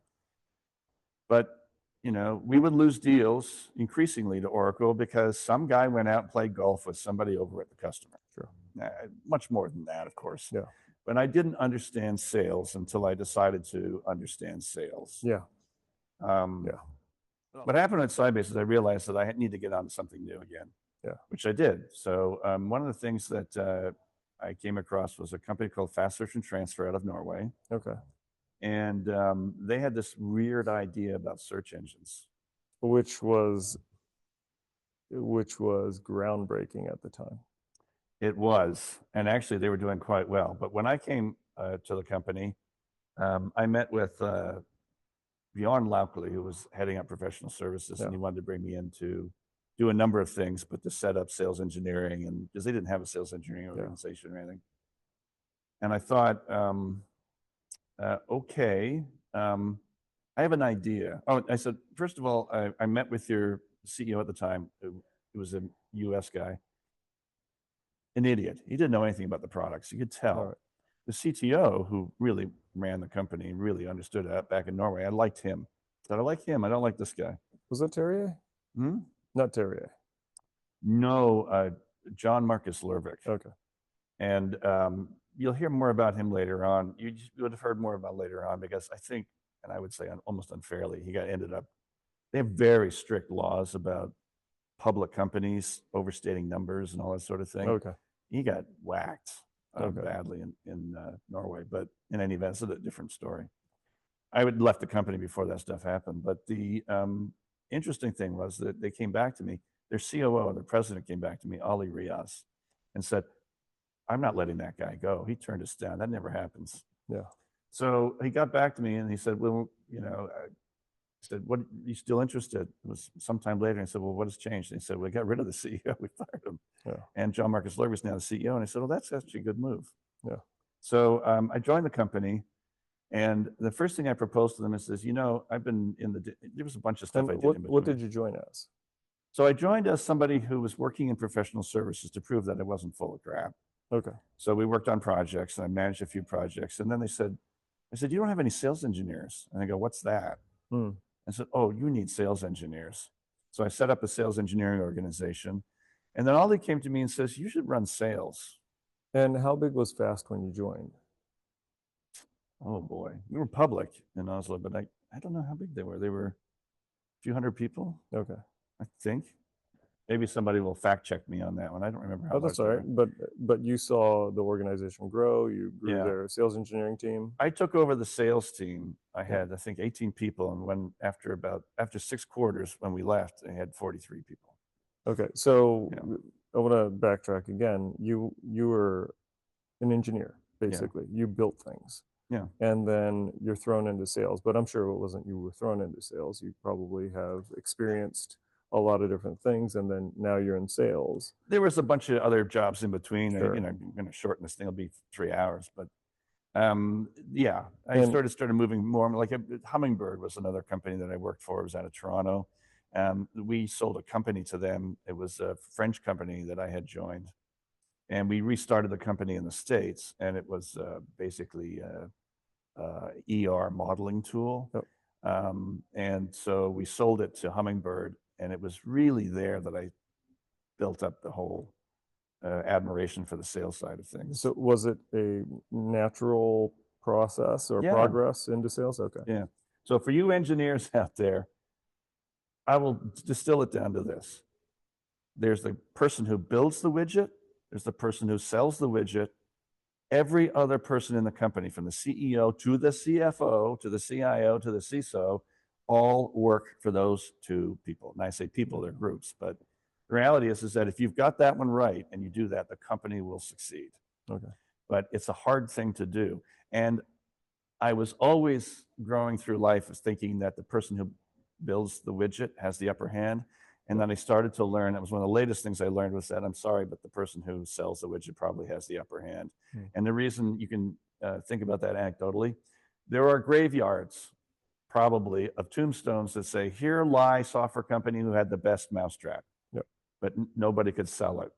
But, you know, we would lose deals increasingly to Oracle because some guy went out and played golf with somebody over at the customer. Sure. Much more than that, of course. Yeah. But I didn't understand sales until I decided to understand sales. Yeah. What happened at Sybase is I realized that I need to get on to something new again. Yeah. Which I did. So one of the things that I came across was a company called Fast Search and Transfer out of Norway. Okay. And they had this weird idea about search engines, which was groundbreaking at the time. It was, and actually they were doing quite well. But when I came to the company, I met with Bjorn Laukli, who was heading up professional services, and he wanted to bring me in to do a number of things, but to set up sales engineering, and because they didn't have a sales engineering organization or anything. And I thought, okay. I have an idea. Oh, I said, first of all, I met with your CEO at the time. It was a US guy. An idiot. He didn't know anything about the products. You could tell. Right. The CTO, who really ran the company and really understood it back in Norway, I liked him. I said, I like him. I don't like this guy. Was that Terrier? Hmm? Not Terrier. No, John Marcus Lervik. Okay. And you'll hear more about him later on. You would have heard more about later on, because I think, and I would say almost unfairly, ended up, they have very strict laws about public companies overstating numbers and all that sort of thing. Okay. He got whacked Okay. badly in Norway, but in any event, it's a different story. I had left the company before that stuff happened, but the interesting thing was that they came back to me, their COO, the president came back to me, Ali Riaz, and said, I'm not letting that guy go. He turned us down. That never happens. Yeah. So he got back to me and he said, well, you know, I said, what, are you still interested? It was sometime later. And I said, well, what has changed? And he said, we got rid of the CEO. We fired him. Yeah. And John Marcus Lervik is now the CEO. And I said, well, that's actually a good move. Yeah. So I joined the company. And the first thing I proposed to them is, you know, I've been in there was a bunch of stuff And I did in between. what did you join as? So I joined as somebody who was working in professional services to prove that I wasn't full of crap. Okay. So we worked on projects and I managed a few projects. And then I said, you don't have any sales engineers. And I go, what's that? I said, oh, you need sales engineers. So I set up a sales engineering organization. And then Ollie came to me and says, you should run sales. And how big was Fast when you joined? Oh boy, we were public in Oslo, but I don't know how big they were. They were a few hundred people. Okay. I think. Maybe somebody will fact check me on that one. I don't remember how. Oh, that's all right. But you saw the organization grow. You grew their sales engineering team. I took over the sales team. I had, I think, 18 people, and when after 6 quarters, when we left, I had 43 people. Okay, so I want to backtrack again. You were an engineer, basically. Yeah. You built things. Yeah. And then you're thrown into sales. But I'm sure it wasn't you were thrown into sales. You probably have experienced a lot of different things, and then now you're in sales. There was a bunch of other jobs in between. Sure. You know, I'm going to shorten this thing. It'll be 3 hours, but yeah, I started moving more. Like Hummingbird was another company that I worked for. It was out of Toronto. We sold a company to them. It was a French company that I had joined, and we restarted the company in the States, and it was basically ER modeling tool. Yep. And so we sold it to Hummingbird, and it was really there that I built up the whole admiration for the sales side of things. So was it a natural process or progress into sales? Okay. Yeah. So for you engineers out there, I will distill it down to this. There's the person who builds the widget. There's the person who sells the widget. Every other person in the company, from the CEO to the CFO, to the CIO, to the CISO, all work for those 2 people. And I say people, they're groups, but the reality is that if you've got that one right and you do that, the company will succeed. Okay. But it's a hard thing to do. And I was always growing through life as thinking that the person who builds the widget has the upper hand. And then I started to learn, it was one of the latest things I learned, was that, I'm sorry, but the person who sells the widget probably has the upper hand. And the reason you can think about that anecdotally, there are graveyards probably of tombstones that say, here lie software company who had the best mousetrap. Yep. But nobody could sell it,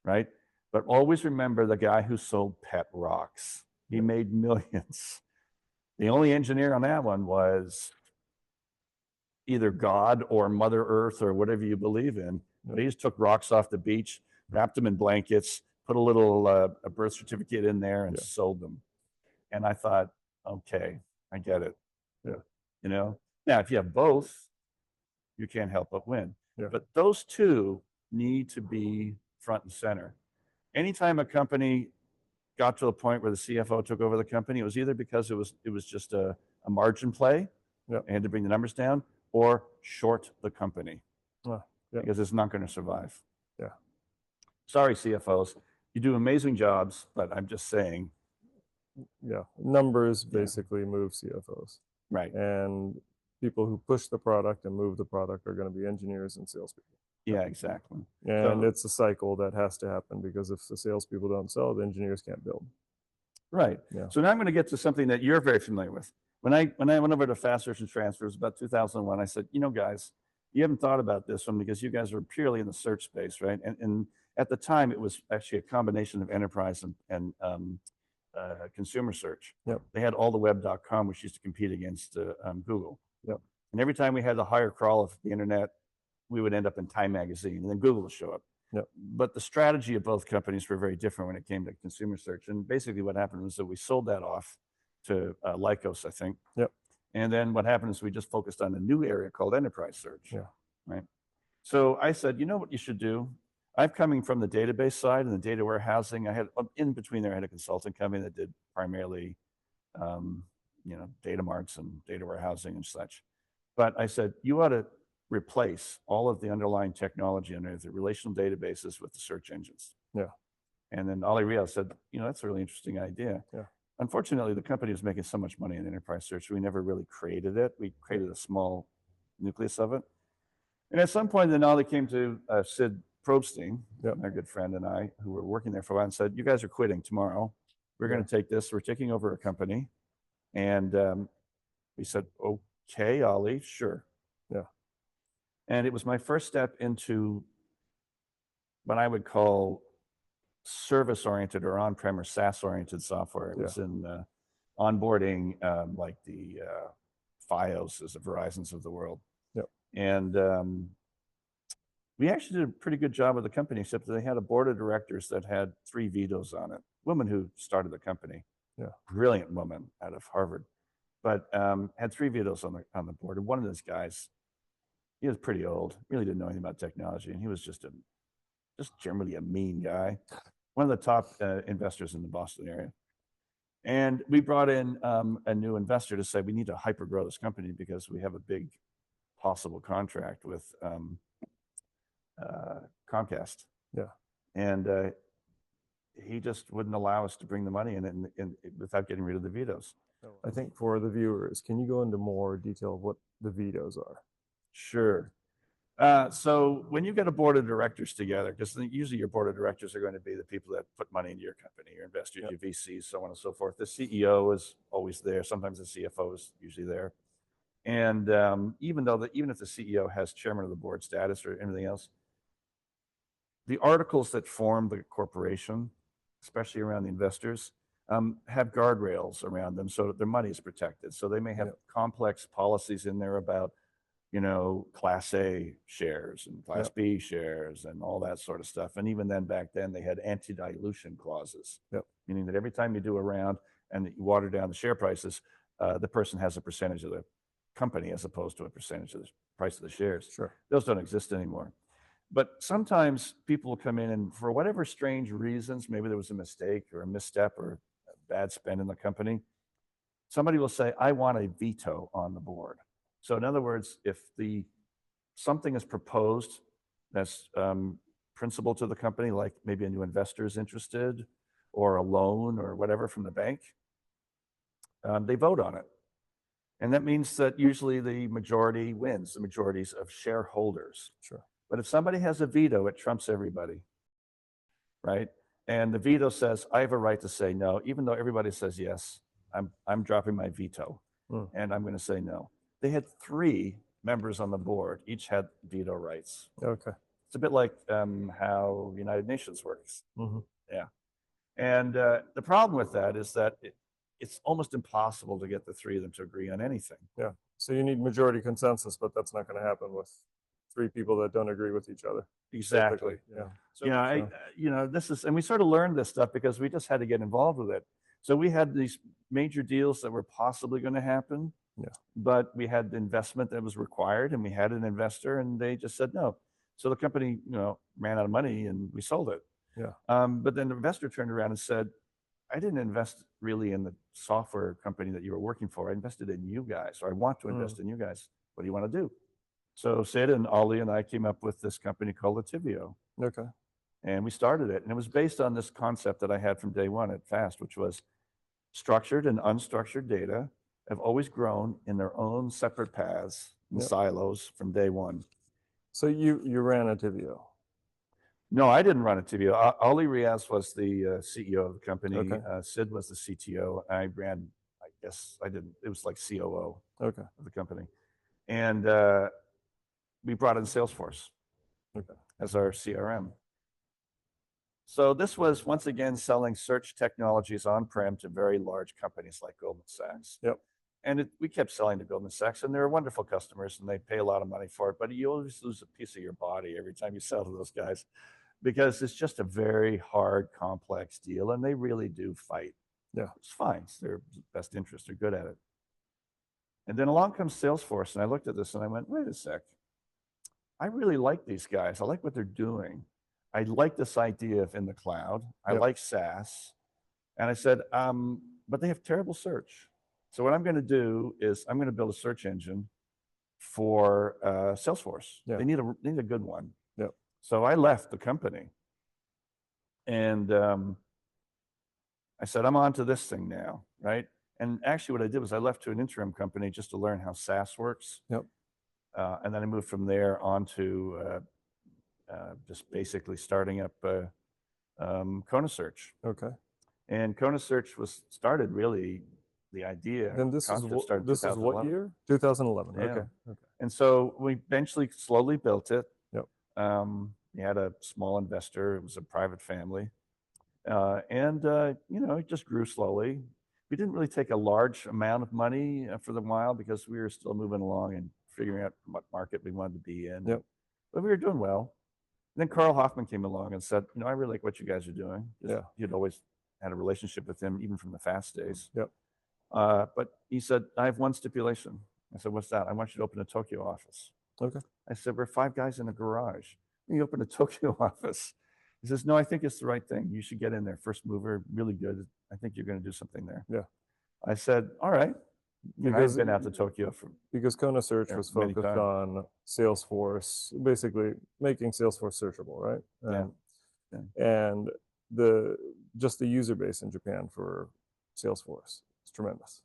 right? But always remember the guy who sold pet rocks. He made millions. The only engineer on that one was either God or Mother Earth or whatever you believe in. But he just took rocks off the beach, wrapped them in blankets, put a little a birth certificate in there, and sold them. And I thought, okay, I get it. Yeah. You know, now if you have both, you can't help but win. Yeah. But those 2 need to be front and center. Anytime a company got to the point where the CFO took over the company, it was either because it was just a margin play, and had to bring the numbers down, or short the company, because it's not going to survive. Yeah. Sorry, CFOs, you do amazing jobs, but I'm just saying. Yeah, numbers basically move CFOs. Right. And people who push the product and move the product are going to be engineers and salespeople. Yeah, exactly. And it's a cycle that has to happen, because if the salespeople don't sell, the engineers can't build. Right. Yeah. So now I'm going to get to something that you're very familiar with. when I went over to Fast Search and Transfers about 2001, I said, you know, guys, you haven't thought about this one because you guys are purely in the search space, right? And at the time, it was actually a combination of enterprise and consumer search. Yep. They had all the web.com, which used to compete against Google. Yep. And every time we had the higher crawl of the internet, we would end up in Time Magazine, and then Google would show up. Yep. But the strategy of both companies were very different when it came to consumer search. And basically what happened was that we sold that off to Lycos, I think. Yep. And then what happened is we just focused on a new area called enterprise search. Yeah. Right. So I said, you know what you should do? I'm coming from the database side and the data warehousing. I had in between there, I had a consulting company that did primarily, data marts and data warehousing and such. But I said, you ought to replace all of the underlying technology under the relational databases with the search engines. Yeah. And then Ali Riaz said, that's a really interesting idea. Yeah. Unfortunately, the company was making so much money in enterprise search, we never really created it. We created a small nucleus of it. And at some point, then Ali came to Sid Probstein, our good friend, and I, who were working there for a while, and said, you guys are quitting tomorrow. We're going to take this. We're taking over a company. And we said, okay, Ali, sure. Yeah. And it was my first step into what I would call service-oriented or on-prem or SaaS-oriented software. It was in onboarding, like the FiOS, the Verizons of the world. Yep. And we actually did a pretty good job with the company, except that they had a board of directors that had 3 vetoes on it. Woman who started the company, brilliant woman out of Harvard, but had 3 vetoes on the board. And one of those guys, he was pretty old, really didn't know anything about technology, and he was just generally a mean guy. One of the top investors in the Boston area. And we brought in a new investor to say, we need to hyper grow this company because we have a big possible contract with Comcast. Yeah. And he just wouldn't allow us to bring the money in without getting rid of the vetoes. I think for the viewers, can you go into more detail of what the vetoes are? Sure. So when you get a board of directors together, because usually your board of directors are going to be the people that put money into your company, your investors, your VCs, so on and so forth. The CEO is always there. Sometimes the CFO is usually there. And even if the CEO has chairman of the board status or anything else, the articles that form the corporation, especially around the investors, have guardrails around them so that their money is protected. So they may have complex policies in there about Class A shares and Class B shares and all that sort of stuff. And even then, back then, they had anti-dilution clauses, meaning that every time you do a round and you water down the share prices, the person has a percentage of the company as opposed to a percentage of the price of the shares. Sure. Those don't exist anymore. But sometimes people will come in and for whatever strange reasons, maybe there was a mistake or a misstep or a bad spend in the company, somebody will say, I want a veto on the board. So in other words, if something is proposed that's principal to the company, like maybe a new investor is interested or a loan or whatever from the bank, they vote on it. And that means that usually the majority wins, the majorities of shareholders. Sure. But if somebody has a veto, it trumps everybody, right? And the veto says, I have a right to say no, even though everybody says yes, I'm dropping my veto and I'm going to say no. They had 3 members on the board, each had veto rights. Okay. It's a bit like how the United Nations works. Mm-hmm. Yeah. And the problem with that is that it's almost impossible to get the 3 of them to agree on anything. Yeah. So you need majority consensus, but that's not going to happen with 3 people that don't agree with each other. Exactly. Yeah. So, this is, and we sort of learned this stuff because we just had to get involved with it. So we had these major deals that were possibly going to happen. Yeah. But we had the investment that was required and we had an investor and they just said no. So the company, ran out of money and we sold it. Yeah. But then the investor turned around and said, I didn't invest really in the software company that you were working for. I invested in you guys, or I want to invest in you guys. What do you want to do? So Sid and Ali and I came up with this company called Attivio. Okay. And we started it. And it was based on this concept that I had from day one at FAST, which was structured and unstructured data have always grown in their own separate paths and silos from day one. So you ran Attivio? No, I didn't run Attivio. Ali Riaz was the CEO of the company. Okay. Sid was the CTO. I ran, I guess I didn't. It was like COO Okay. of the company. And we brought in Salesforce as our CRM. So this was, once again, selling search technologies on-prem to very large companies like Goldman Sachs. Yep. And we kept selling to Goldman Sachs, and they're wonderful customers, and they pay a lot of money for it. But you always lose a piece of your body every time you sell to those guys, because it's just a very hard, complex deal, and they really do fight. Yeah. It's fine. It's their best interest. They're good at it. And then along comes Salesforce, and I looked at this, and I went, wait a sec. I really like these guys. I like what they're doing. I like this idea of in the cloud. I like SaaS. And I said, but they have terrible search. So what I'm going to do is I'm going to build a search engine for Salesforce. They need a good one. Yep. So I left the company, and I said, I'm on to this thing now, right? And actually what I did was I left to an interim company just to learn how SaaS works. Yep. And then I moved from there on to just basically starting up KonaSearch. Okay. And KonaSearch was started really, the idea. And this is what year? 2011. Yeah. Okay. And so we eventually slowly built it. Yep. We had a small investor. It was a private family. And it just grew slowly. We didn't really take a large amount of money for the while because we were still moving along and figuring out what market we wanted to be in. Yep. But we were doing well. And then Carl Hoffman came along and said, I really like what you guys are doing. Yeah. He'd always had a relationship with him, even from the fast days. Yep. But he said, I have one stipulation. I said, what's that? I want you to open a Tokyo office. Okay. I said, we're 5 guys in a garage. You open a Tokyo office. He says, no, I think it's the right thing. You should get in there. First mover, really good. I think you're going to do something there. Yeah. I said, all right. I've been out to Tokyo because KonaSearch was focused on Salesforce, basically making Salesforce searchable, right? And just the user base in Japan for Salesforce is tremendous.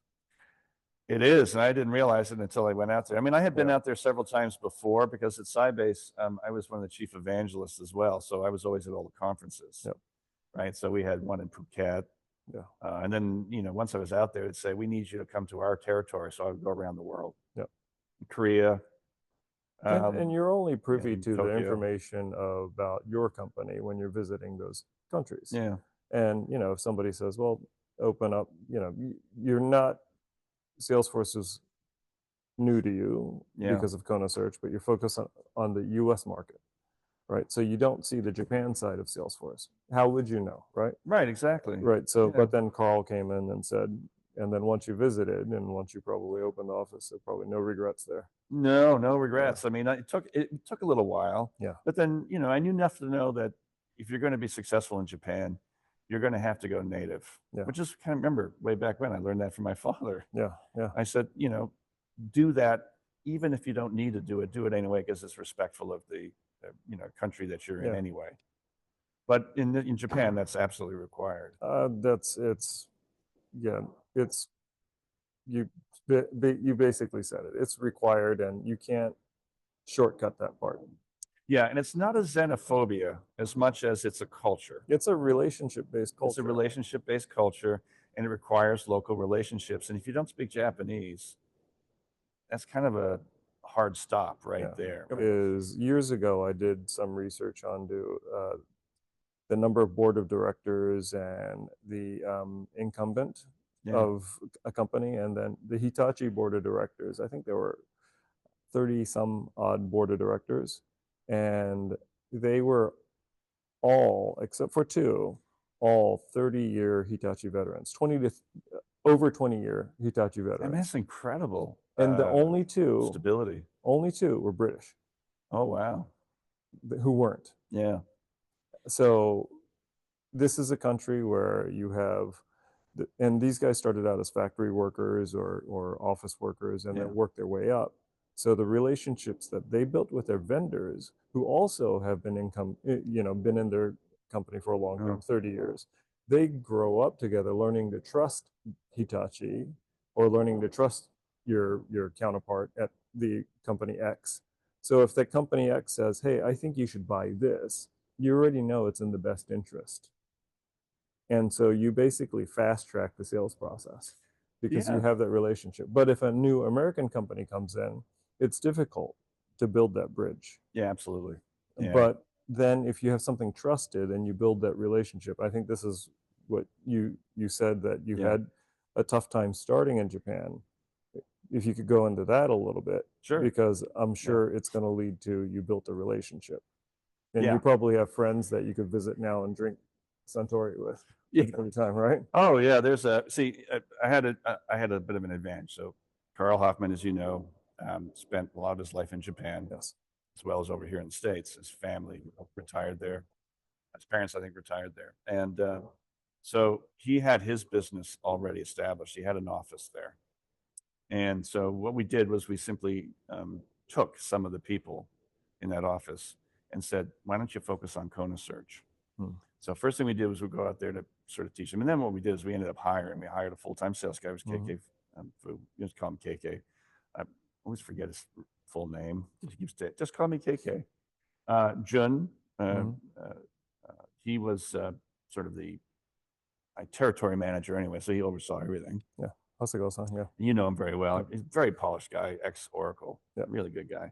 It is, and I didn't realize it until I went out there. I mean, I had been out there several times before because at Sybase, I was one of the chief evangelists as well, so I was always at all the conferences. Yep. Right, so we had one in Phuket. Yeah. And then, once I was out there, it'd say, we need you to come to our territory. So I would go around the world. Yep. Korea. And you're only privy to Tokyo. the information about your company when you're visiting those countries. Yeah. And, if somebody says, well, open up, you're not, Salesforce is new to you because of KonaSearch, but you're focused on the US market. Right. So you don't see the Japan side of Salesforce. How would you know? Right. Right. Exactly. Right. So, but then Carl came in and said, and then once you visited and once you probably opened the office, there probably no regrets there. No regrets. I mean, it took a little while. Yeah. But then, I knew enough to know that if you're going to be successful in Japan, you're going to have to go native. Yeah. Which is kind of, remember way back when I learned that from my father. Yeah. Yeah. I said, do that even if you don't need to do it anyway because it's respectful of the country that you're in anyway. But in Japan, that's absolutely required. You basically said it. It's required, and you can't shortcut that part. Yeah, and it's not a xenophobia as much as it's a culture. It's a relationship-based culture. It's a relationship-based culture, and it requires local relationships. And if you don't speak Japanese, that's kind of a hard stop there. Years ago, I did some research on the number of board of directors and the incumbent of a company, and then the Hitachi board of directors. I think there were 30 some odd board of directors, and they were all, except for 2, all 30-year Hitachi veterans, over 20-year Hitachi veterans. And that's incredible. And the only 2 stability. Only 2 were British. Oh wow. Who weren't. Yeah. So this is a country where you have, and these guys started out as factory workers or office workers and then worked their way up. So the relationships that they built with their vendors, who also have been been in their company for a long time, 30 years, they grow up together learning to trust Hitachi or learning to trust your counterpart at the company X. So if the company X says, hey, I think you should buy this, you already know it's in the best interest. And so you basically fast track the sales process. because you have that relationship. But if a new American company comes in, it's difficult to build that bridge. Yeah, absolutely. Yeah. But then if you have something trusted and you build that relationship, I think this is what you said, that you had a tough time starting in Japan. If you could go into that a little bit, Sure. because I'm sure it's going to lead to you built a relationship, and you probably have friends that you could visit now and drink Suntory with every time, right? Oh yeah, there's a I had a bit of an advantage. So Carl Hoffman, as you know, spent a lot of his life in Japan, Yes, as well as over here in the States. His family retired there. His parents, I think, retired there, and so he had his business already established. He had an office there. And so what we did was we simply took some of the people in that office and said, why don't you focus on KonaSearch? So first thing we did was we go out there to sort of teach them. And then what we did is we ended up hiring. We hired a full-time sales guy, who was KK. We just call him KK. I always forget his full name. Just call me KK. Jun, he was sort of the territory manager anyway, so he oversaw everything. Yeah. How's it go, son? Yeah. You know him very well. He's a very polished guy, ex-Oracle, really good guy.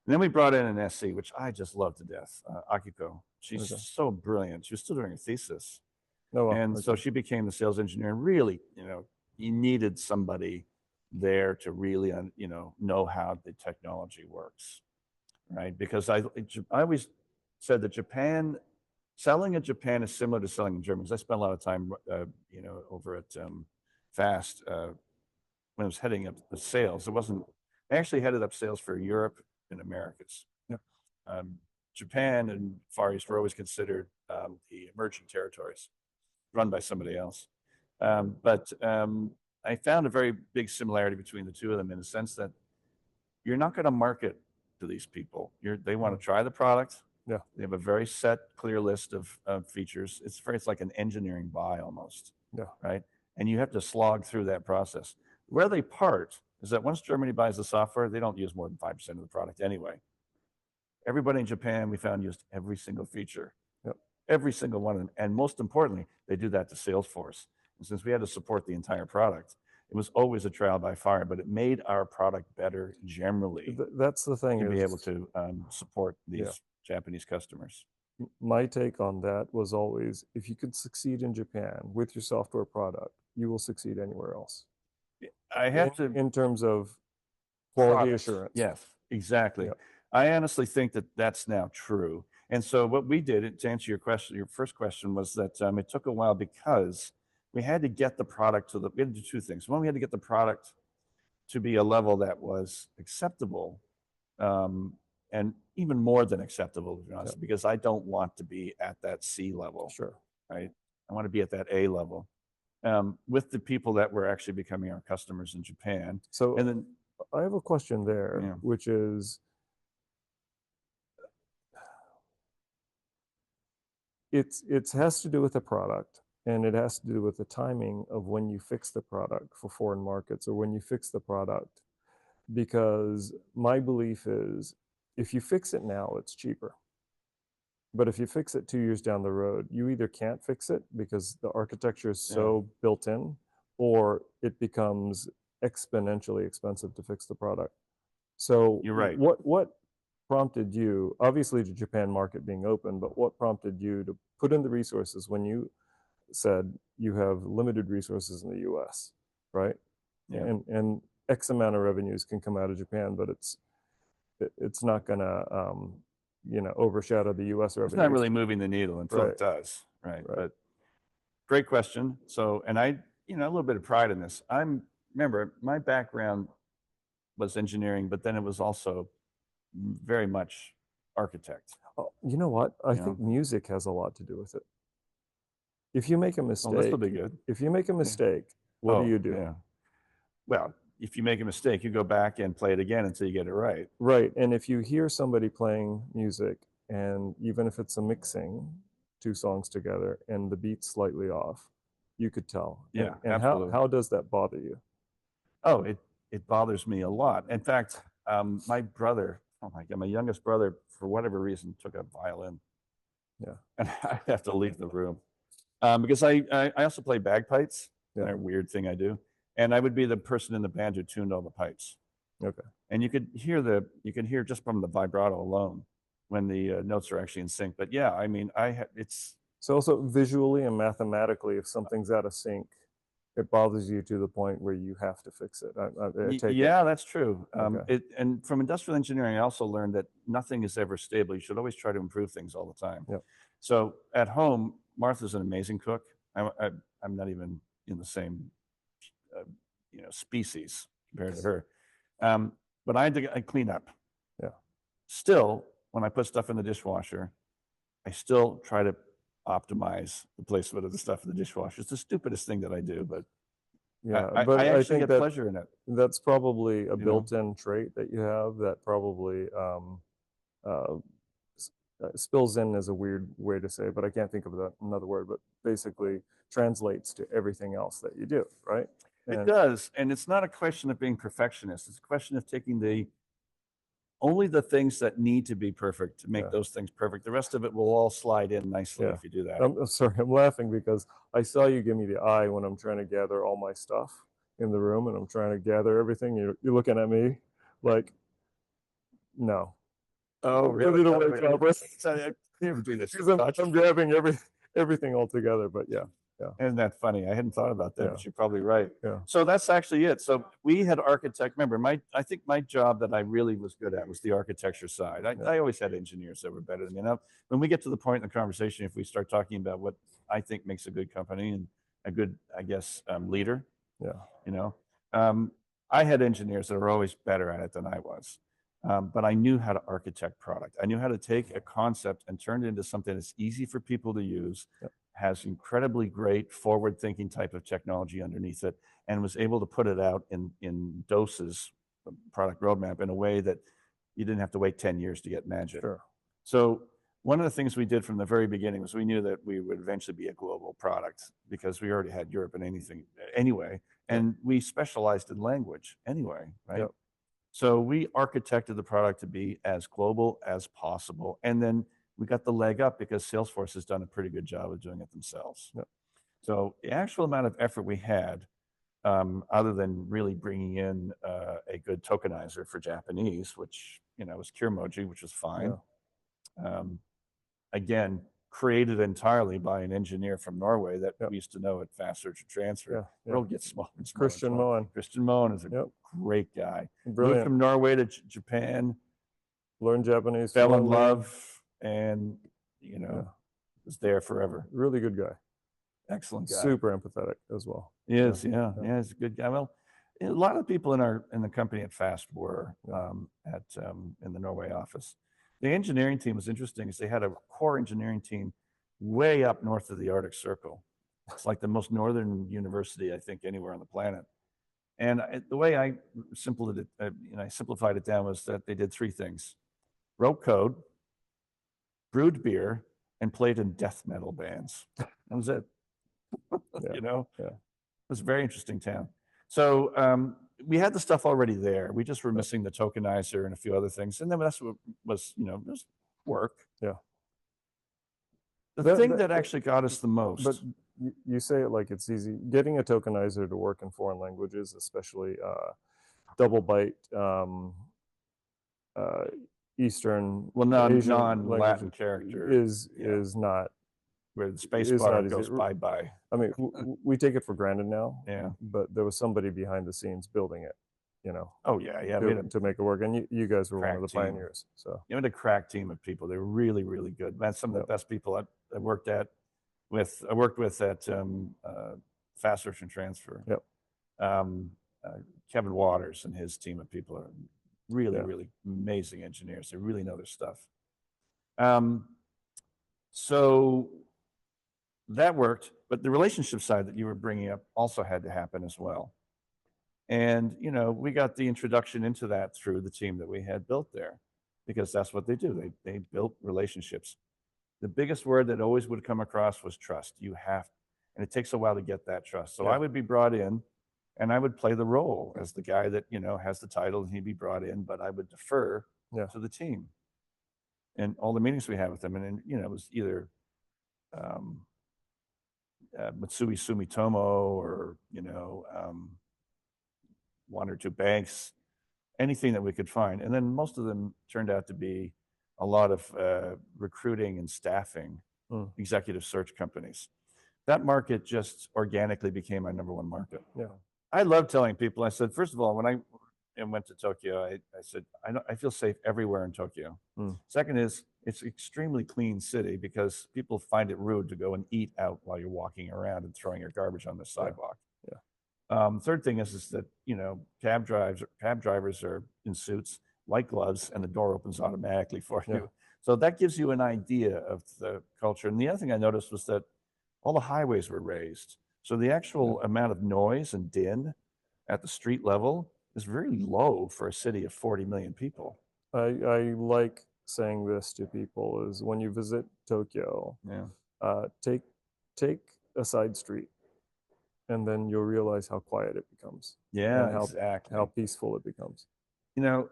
And then we brought in an SC, which I just love to death, Akiko. She's so brilliant. She was still doing her thesis. So she became the sales engineer. And really, you needed somebody there to really, know how the technology works, right? Because I always said that selling in Japan is similar to selling in Germany. Because I spent a lot of time, over at Fast when I was heading up the sales. I actually headed up sales for Europe and Americas. Japan and Far East were always considered the emerging territories, run by somebody else. But I found a very big similarity between the two of them, in the sense that you're not going to market to these people. They want to try the product. Yeah. They have a very set, clear list of features. It's like an engineering buy almost. Yeah. Right. And you have to slog through that process. Where they part is that once Germany buys the software, they don't use more than 5% of the product anyway. Everybody in Japan, we found, used every single feature. Yep. Every single one of them. And most importantly, they do that to Salesforce. And since we had to support the entire product, it was always a trial by fire, but it made our product better generally. That's the thing, to be able to support these Japanese customers. My take on that was always, if you could succeed in Japan with your software product, you will succeed anywhere else. I have in terms of quality assurance. Yes, exactly. Yep. I honestly think that that's now true. And so what we did, to answer your first question, was that it took a while because we had to get the product we had to do two things. One, we had to get the product to be a level that was acceptable, and even more than acceptable, to be honest, because I don't want to be at that C level. Sure. Right? I want to be at that A level. With the people that were actually becoming our customers in Japan. So, and then I have a question there, which is, it has to do with the product, and it has to do with the timing of when you fix the product for foreign markets, or when you fix the product. Because my belief is, if you fix it now, it's cheaper. But if you fix it 2 years down the road, you either can't fix it because the architecture is so built in, or it becomes exponentially expensive to fix the product. So you're right. What prompted you, obviously the Japan market being open, but what prompted you to put in the resources when you said you have limited resources in the US, right? Yeah. And X amount of revenues can come out of Japan, but it's not gonna overshadow the U.S. revenue. It's not really moving the needle until it does, right? But great question. So, and I, a little bit of pride in this. Remember, my background was engineering, but then it was also very much architect. Oh, you know what? I think music has a lot to do with it. If you make a mistake, this will be good. If you make a mistake, what do you do? Yeah. Well, if you make a mistake, you go back and play it again until you get it right. Right. And if you hear somebody playing music, and even if it's a mixing two songs together and the beat's slightly off, you could tell. Yeah, and absolutely. How does that bother you? Oh, it bothers me a lot. In fact, my brother, my youngest brother, for whatever reason, took a violin. Yeah. And I have to leave the room because I also play bagpipes. Yeah. A weird thing I do. And I would be the person in the band who tuned all the pipes. Okay. And you could hear just from the vibrato alone when the notes are actually in sync. But yeah, I mean, it's so also visually and mathematically, if something's out of sync, it bothers you to the point where you have to fix it. I take yeah, it. that's true. Okay. And from industrial engineering, I also learned that nothing is ever stable. You should always try to improve things all the time. Yep. So at home, Martha's an amazing cook. I'm not even in the same species compared to her. But I clean up. Yeah. Still, when I put stuff in the dishwasher, I still try to optimize the placement of the stuff in the dishwasher. It's the stupidest thing that I do, but yeah, I but actually I think get that pleasure in it. that's probably a know? built-in trait that you have that probably spills in is a weird way to say, but I can't think of another word, but basically translates to everything else that you do, right? It does. And it's not a question of being perfectionist. It's a question of taking only the things that need to be perfect to make those things perfect. The rest of it will all slide in nicely if you do that. I'm sorry, I'm laughing because I saw you give me the eye when I'm trying to gather all my stuff in the room and I'm trying to gather everything. You're looking at me like, no. Oh, really? I'm grabbing everything all together, but yeah. Isn't that funny? I hadn't thought about that, but you're probably right. Yeah. So that's actually it. So we had architect. Remember, I think my job that I really was good at was the architecture side. I always had engineers that were better than me. Now, when we get to the point in the conversation, if we start talking about what I think makes a good company and a good, I guess, leader, I had engineers that were always better at it than I was. But I knew how to architect product. I knew how to take a concept and turn it into something that's easy for people to use, has incredibly great forward-thinking type of technology underneath it, and was able to put it out in doses, product roadmap, in a way that you didn't have to wait 10 years to get magic. Sure. So one of the things we did from the very beginning was we knew that we would eventually be a global product because we already had Europe and anything anyway, and we specialized in language anyway, right? Yep. So we architected the product to be as global as possible. And then we got the leg up because Salesforce has done a pretty good job of doing it themselves. Yep. So the actual amount of effort we had, other than really bringing in a good tokenizer for Japanese, which, was Kiramoji, which was fine. Yeah. Again, created entirely by an engineer from Norway that we used to know at Fast Search and Transfer. World gets smaller and smaller. Christian Moen. Christian Moen is a great guy. Brilliant. Moved from Norway to Japan. Learned Japanese. Fell in love and, was there forever. Really good guy. Excellent guy. Super empathetic as well. He is, yeah, he's a good guy. Well, a lot of people in the company at Fast were in the Norway office. The engineering team was interesting because they had a core engineering team way up north of the Arctic Circle. It's like the most northern university, I think, anywhere on the planet. And the way I simplified it down was that they did three things: wrote code, brewed beer, and played in death metal bands. That was it. It was a very interesting town. So we had the stuff already there. We just were missing the tokenizer and a few other things. And then that's what was, just work. Yeah. The thing that actually got us the most. But you say it like it's easy. Getting a tokenizer to work in foreign languages, especially double byte, Eastern, non-Latin character is not. Where the space bar goes bye-bye. I mean, we take it for granted now. Yeah. But there was somebody behind the scenes building it, Oh, yeah. To make it work. And you guys were one of the pioneers. So we had a crack team of people. They were really, really good. That's some of the best people I worked with at Fast Search and Transfer. Yep. Kevin Waters and his team of people are really, really amazing engineers. They really know their stuff. So that worked, but the relationship side that you were bringing up also had to happen as well. And, we got the introduction into that through the team that we had built there, because that's what they do. They built relationships. The biggest word that always would come across was trust. And it takes a while to get that trust. So I would be brought in and I would play the role as the guy that, has the title, and he'd be brought in, but I would defer to the team. And all the meetings we had with them, and it was either Matsui Sumitomo or 1 or 2 banks, anything that we could find. And then most of them turned out to be a lot of recruiting and staffing, executive search companies. That market just organically became my #1 market. Yeah. I love telling people, I said, first of all, when I went to Tokyo, I said, I feel safe everywhere in Tokyo. Second is, it's an extremely clean city because people find it rude to go and eat out while you're walking around and throwing your garbage on the sidewalk. Third thing is that, you know, cab drivers are in suits, like gloves, and the door opens automatically for you. So that gives you an idea of the culture. And the other thing I noticed was that all the highways were raised. So the actual amount of noise and din at the street level is very low for a city of 40 million people. I like saying this to people is when you visit Tokyo, take a side street, and then you'll realize how quiet it becomes. Yeah, and exactly. how peaceful it becomes. You know,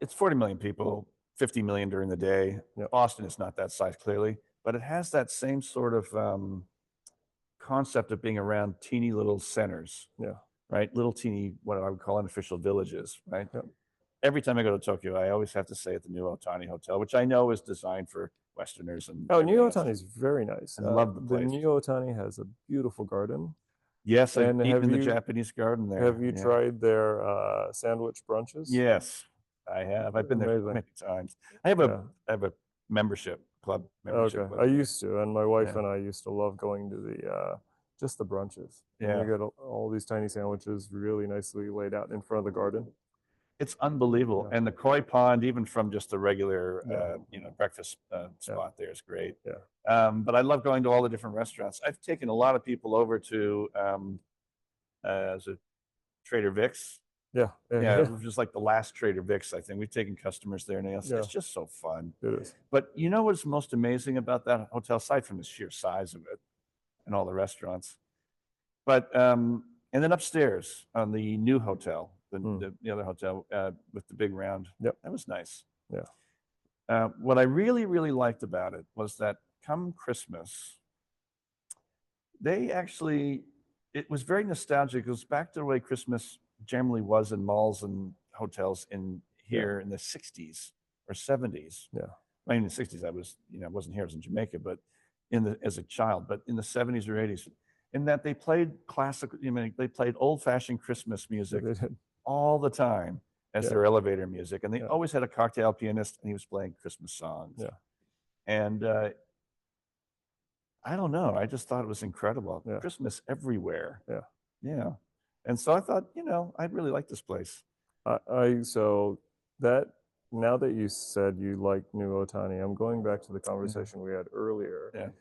it's 40 million people, 50 million during the day. Boston is not that size, clearly, but it has that same sort of concept of being around teeny little centers. Right? Little teeny, what I would call unofficial villages, right? Every time I go to Tokyo, I always have to stay at the New Otani Hotel, which I know is designed for Westerners. And New Otani is very nice. I love the place. The New Otani has a beautiful garden. Yes, I've eaten in the Japanese garden there. Have you tried their sandwich brunches? Yes, I have. I've been there many times. I have a membership, club membership. Okay, I used to, and my wife and I used to love going to the just the brunches. You get all these tiny sandwiches really nicely laid out in front of the garden. It's unbelievable. And the koi pond, even from just the regular, you know, breakfast spot there is great. But I love going to all the different restaurants. I've taken a lot of people over to as a Trader Vic's. It was just like the last Trader Vic's, I think. We've taken customers there, and it's just so fun. It is. But you know what's most amazing about that hotel, aside from the sheer size of it and all the restaurants? But and then upstairs on the new hotel, the other hotel with the big round, that was nice. What I really, really liked about it was that come Christmas, it was very nostalgic. It goes back to the way Christmas generally was in malls and hotels in here in the 60s or 70s. I mean, in the 60s, I wasn't here, I was in Jamaica, but as a child, but in the 70s or 80s, in that they played classical, they played old-fashioned Christmas music all the time as their elevator music. And they always had a cocktail pianist, and he was playing Christmas songs. And I don't know, I just thought it was incredible. Christmas everywhere. And so I thought, I'd really like this place. So that, now that you said you like New Otani, I'm going back to the conversation we had earlier.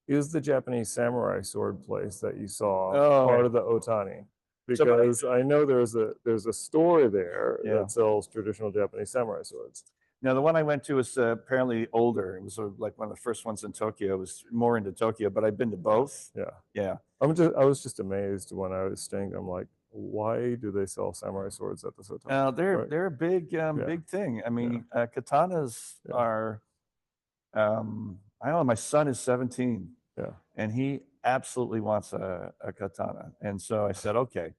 Is the Japanese samurai sword place that you saw part of the Otani? Because I know there's a store there that sells traditional Japanese samurai swords. Now, the one I went to was apparently older. It was like one of the first ones in Tokyo. It was more into Tokyo, but I've been to both. I was just amazed when I was staying there. I'm like, why do they sell samurai swords at this hotel? They're a big big thing. I mean, katanas are. I don't know. My son is 17, and he absolutely wants a katana. And so I said, okay.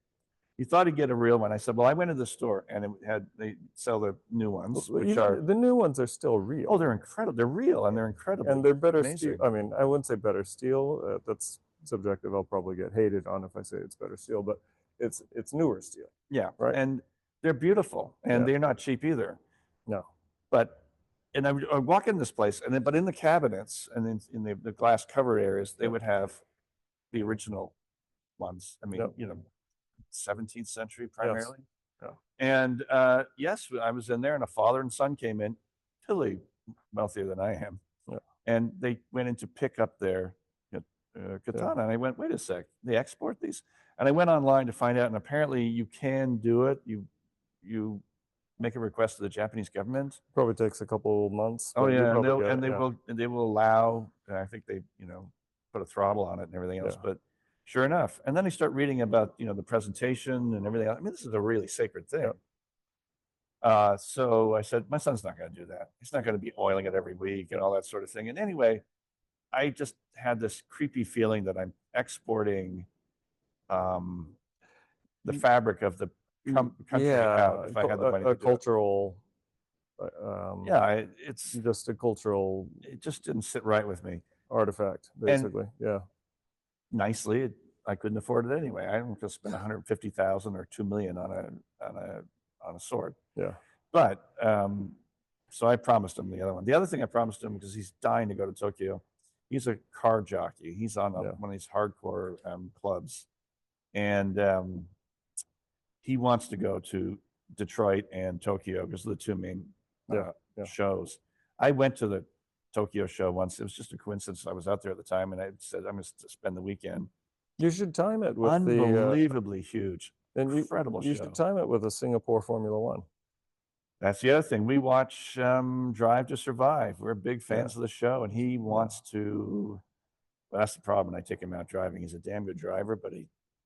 He thought he'd get a real one. I said, well, I went to the store, and they sell the new ones, which are the new ones are still real. Oh, they're incredible. They're real, and they're incredible. And they're better steel. I mean, I wouldn't say better steel. That's subjective. I'll probably get hated on if I say it's better steel, but it's newer steel. Yeah, right. And they're beautiful, and they're not cheap either. No. And I walk in this place, but in the cabinets and in the glass covered areas, they would have the original ones. I mean, 17th century primarily. And yes, I was in there, and a father and son came in, clearly wealthier than I am, and they went in to pick up their katana. And I went, wait a sec, they export these? And I went online to find out, and apparently you can do it. You make a request to the Japanese government. Probably takes a couple months. Oh yeah, they will allow. I think they put a throttle on it and everything else, but. Sure enough. And then I start reading about, the presentation and everything else. I mean, this is a really sacred thing. So I said, my son's not going to do that. He's not going to be oiling it every week and all that sort of thing. And anyway, I just had this creepy feeling that I'm exporting the fabric of the country out if I had the money to do cultural. it's just a cultural. It just didn't sit right with me. Artifact, basically. And nicely, I couldn't afford it anyway. I don't just spend 150,000 or 2 million on a sword. Yeah. But so I promised him the other one. The other thing I promised him, because he's dying to go to Tokyo, he's a car jockey. He's on one of these hardcore clubs, and he wants to go to Detroit and Tokyo because of the two main shows. I went to the Tokyo show once. It was just a coincidence. I was out there at the time, and I said I'm going to spend the weekend. You should time it with unbelievably huge, incredible show. You should time it with a Singapore Formula One. That's the other thing. We watch Drive to Survive. We're big fans of the show, and he wants to. Well, that's the problem. I take him out driving. He's a damn good driver, but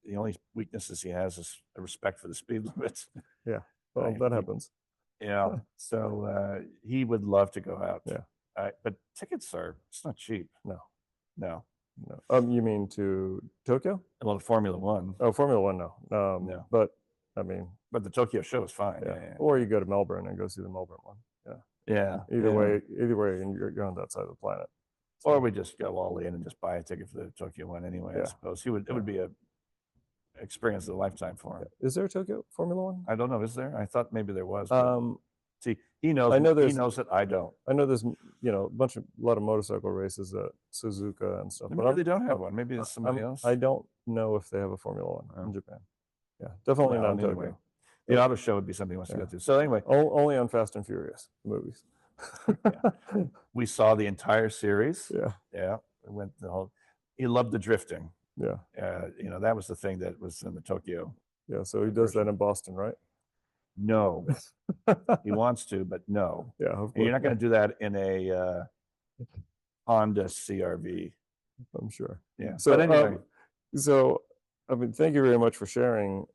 the only weaknesses he has is a respect for the speed limits. Yeah, well, that happens. Yeah, so he would love to go out. Yeah, but tickets it's not cheap. No. You mean to Tokyo? Well, the Formula One. Oh, Formula One, no. No. But I mean, but the Tokyo show is fine. Yeah. Or you go to Melbourne and go see the Melbourne one. Yeah. Either way, and you're on that side of the planet. So, or we just go all in and just buy a ticket for the Tokyo one anyway. I suppose it would be a experience of a lifetime for him. Is there a Tokyo Formula One? I don't know. Is there? I thought maybe there was. See, he knows. He knows that I don't. I know there's a lot of motorcycle races at Suzuka and stuff. Maybe they don't have one. Maybe it's somebody else. I don't know if they have a Formula One in Japan. Yeah, definitely not in Tokyo. The auto show would be something he wants to go to. So anyway, only on Fast and Furious movies. We saw the entire series. Yeah. We went the whole. He loved the drifting. Yeah. That was the thing that was in the Tokyo. Yeah. So he does that in Boston, right? No, he wants to, but no. Yeah. Of course. You're not going to do that in a Honda CRV. I'm sure. Yeah. So but anyway, thank you very much for sharing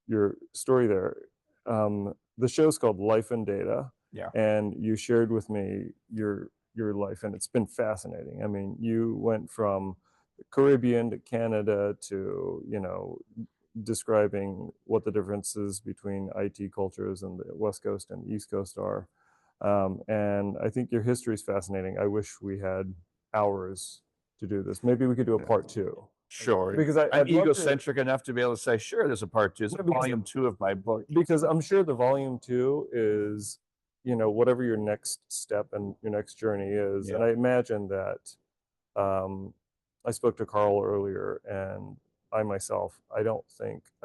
your story there. The show's called Life and Data. Yeah. And you shared with me your life, and it's been fascinating. I mean, you went from the Caribbean to Canada to, describing what the differences between IT cultures and the West Coast and the East Coast are. And I think your history is fascinating. I wish we had hours to do this. Maybe we could do a part two. Sure. Because I'm egocentric enough to be able to say, sure, there's a part two. It's volume 2 of my book. Because I'm sure the volume 2 is, whatever your next step and your next journey is. Yeah. And I imagine that I spoke to Carl earlier, and I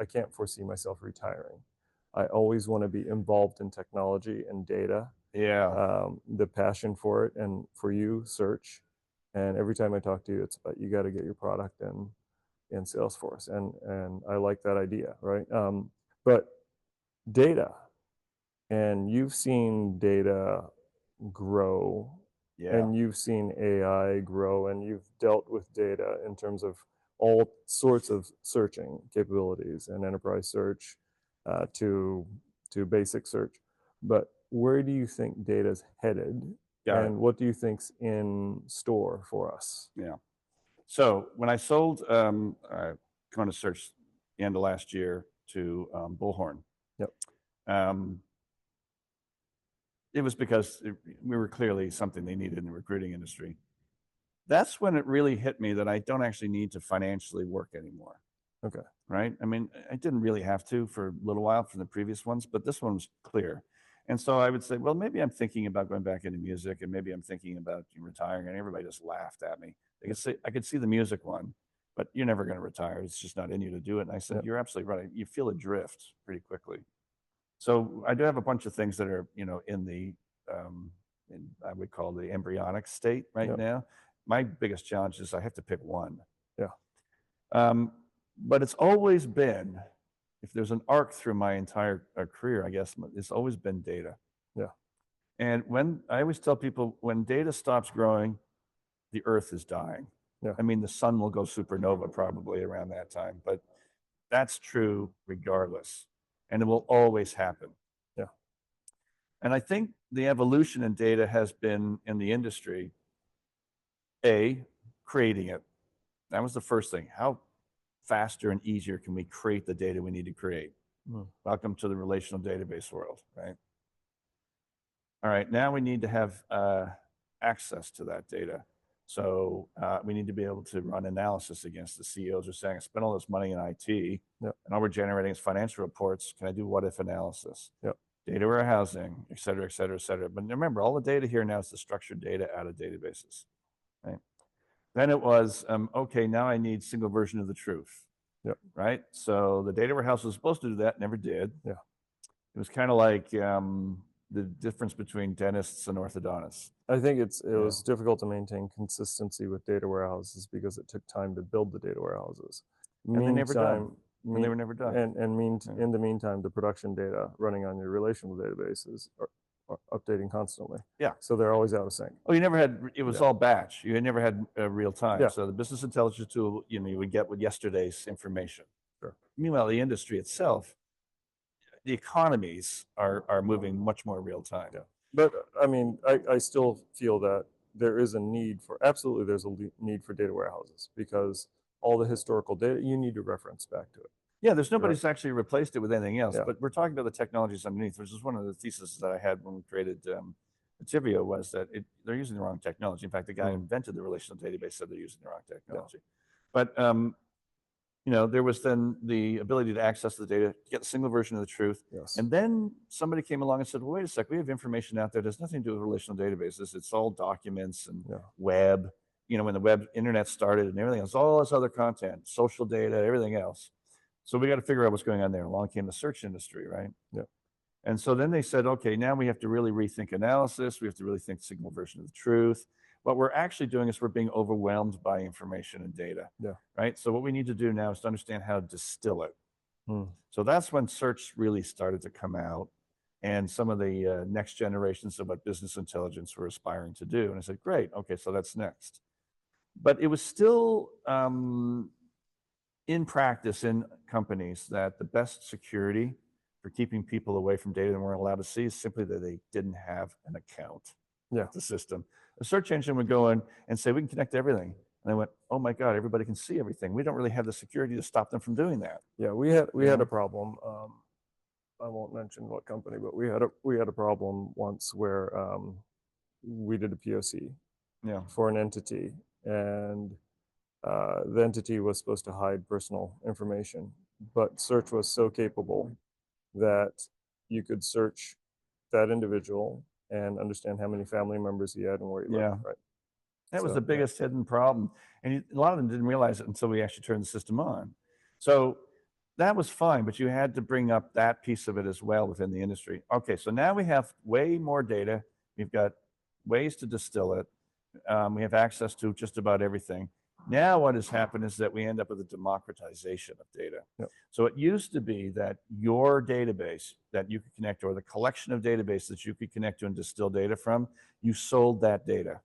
can't foresee myself retiring. I always want to be involved in technology and data. Yeah. The passion for it, and for you, search. And every time I talk to you, it's about you got to get your product in Salesforce. And I like that idea, right? But data, and you've seen data grow. Yeah. And you've seen AI grow, and you've dealt with data in terms of all sorts of searching capabilities and enterprise search to basic search. But where do you think data's headed? And what do you think's in store for us? Yeah. So when I sold KonaSearch the end of last year to Bullhorn, it was because we were clearly something they needed in the recruiting industry. That's when it really hit me that I don't actually need to financially work anymore. Okay. Right? I mean, I didn't really have to for a little while from the previous ones, but this one was clear. And so I would say, well, maybe I'm thinking about going back into music, and maybe I'm thinking about retiring, and everybody just laughed at me. I could see the music one, but you're never going to retire. It's just not in you to do it. And I said, you're absolutely right. You feel adrift pretty quickly. So I do have a bunch of things that are, in the, I would call the embryonic state right now. My biggest challenge is I have to pick one. Yeah. But it's always been, if there's an arc through my entire career, I guess it's always been data. Yeah. And when I always tell people, when data stops growing, the earth is dying. Yeah. I mean, the sun will go supernova probably around that time, but that's true regardless. And it will always happen. Yeah. And I think the evolution in data has been in the industry, creating it. That was the first thing. How faster and easier can we create the data we need to create? Welcome to the relational database world, right? All right, now we need to have access to that data. So we need to be able to run analysis against the CEOs who are saying, I spent all this money in IT, and all we're generating is financial reports. Can I do what-if analysis? Data warehousing, et cetera, et cetera, et cetera. But remember, all the data here now is the structured data out of databases, right? Then it was, okay, now I need single version of the truth, right? So the data warehouse was supposed to do that, never did. It was kind of like the difference between dentists and orthodontists. I think it was difficult to maintain consistency with data warehouses because it took time to build the data warehouses. And they never done. And they were never done. In the meantime, the production data running on your relational databases are updating constantly. So they're always out of sync. Oh, you never had, it was all batch. You never had real time. Yeah. So the business intelligence tool, you would get with yesterday's information. Meanwhile, the industry itself, the economies are moving much more real time. But I mean, I still feel that there is a need for, absolutely there's a need for data warehouses because all the historical data, you need to reference back to it. Yeah, there's nobody's actually replaced it with anything else, but we're talking about the technologies underneath, which is one of the theses that I had when we created Attivio, was that they're using the wrong technology. In fact, the guy who invented the relational database said they're using the wrong technology. But there was then the ability to access the data, get a single version of the truth. And then somebody came along and said, well, wait a sec, we have information out there that has nothing to do with relational databases. It's all documents and web. When the internet started and everything else, all this other content, social data, everything else. So we got to figure out what's going on there. Along came the search industry, right? And so then they said, okay, now we have to really rethink analysis. We have to really think single version of the truth. What we're actually doing is we're being overwhelmed by information and data, right? So what we need to do now is to understand how to distill it. So that's when search really started to come out, and some of the next generations of what business intelligence were aspiring to do. And I said, great, okay, so that's next. But it was still in practice in companies that the best security for keeping people away from data they weren't allowed to see is simply that they didn't have an account with the system. A search engine would go in and say, we can connect to everything. And I went, oh my God, everybody can see everything. We don't really have the security to stop them from doing that. Yeah, we had a problem. I won't mention what company, but we had a problem once where we did a POC for an entity, and the entity was supposed to hide personal information, but search was so capable that you could search that individual and understand how many family members he had and where he lived. Right. That was the biggest hidden problem. And a lot of them didn't realize it until we actually turned the system on. So that was fine, but you had to bring up that piece of it as well within the industry. Okay, so now we have way more data. We've got ways to distill it. We have access to just about everything. Now what has happened is that we end up with a democratization of data. So it used to be that your database that you could connect to, or the collection of databases that you could connect to and distill data from, you sold that data.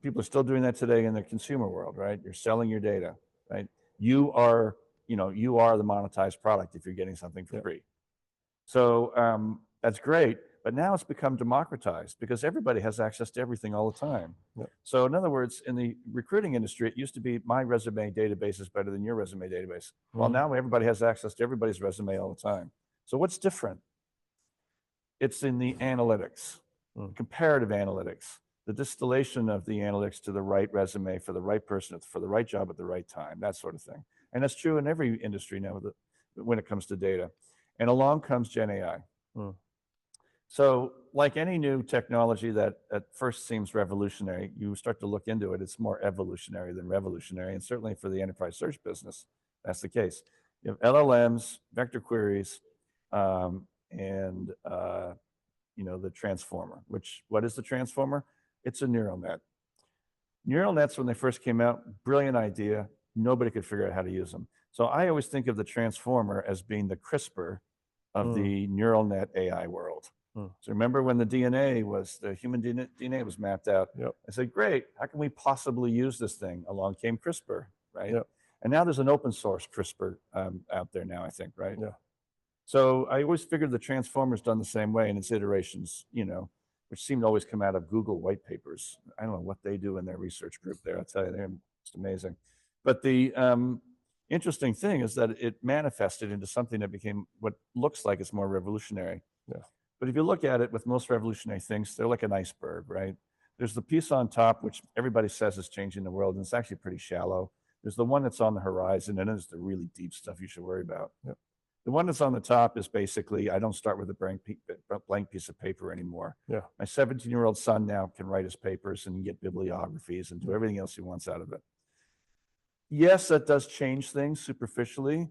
People are still doing that today in the consumer world, right? You're selling your data, right? You are the monetized product if you're getting something for free. So that's great. But now it's become democratized because everybody has access to everything all the time. So in other words, in the recruiting industry, it used to be my resume database is better than your resume database. Well, now everybody has access to everybody's resume all the time. So what's different? It's in the analytics, comparative analytics, the distillation of the analytics to the right resume for the right person, for the right job at the right time, that sort of thing. And that's true in every industry now when it comes to data. And along comes Gen AI. So like any new technology that at first seems revolutionary, you start to look into it, it's more evolutionary than revolutionary. And certainly for the enterprise search business, that's the case. You have LLMs, vector queries, and the transformer, what is the transformer? It's a neural net. Neural nets, when they first came out, brilliant idea. Nobody could figure out how to use them. So I always think of the transformer as being the CRISPR of the neural net AI world. So remember when the human DNA was mapped out, I said, great, how can we possibly use this thing? Along came CRISPR, right? And now there's an open source CRISPR out there now, I think, right? So I always figured the transformer's done the same way in its iterations, which seem to always come out of Google white papers. I don't know what they do in their research group there. I'll tell you, they're just amazing. But interesting thing is that it manifested into something that became what looks like it's more revolutionary. Yeah. But if you look at it with most revolutionary things, they're like an iceberg, right? There's the piece on top, which everybody says is changing the world, and it's actually pretty shallow. There's the one that's on the horizon, and then there's the really deep stuff you should worry about. Yep. The one that's on the top is basically, I don't start with a blank piece of paper anymore. Yeah. My 17-year-old son now can write his papers and get bibliographies and do everything else he wants out of it. Yes, that does change things superficially,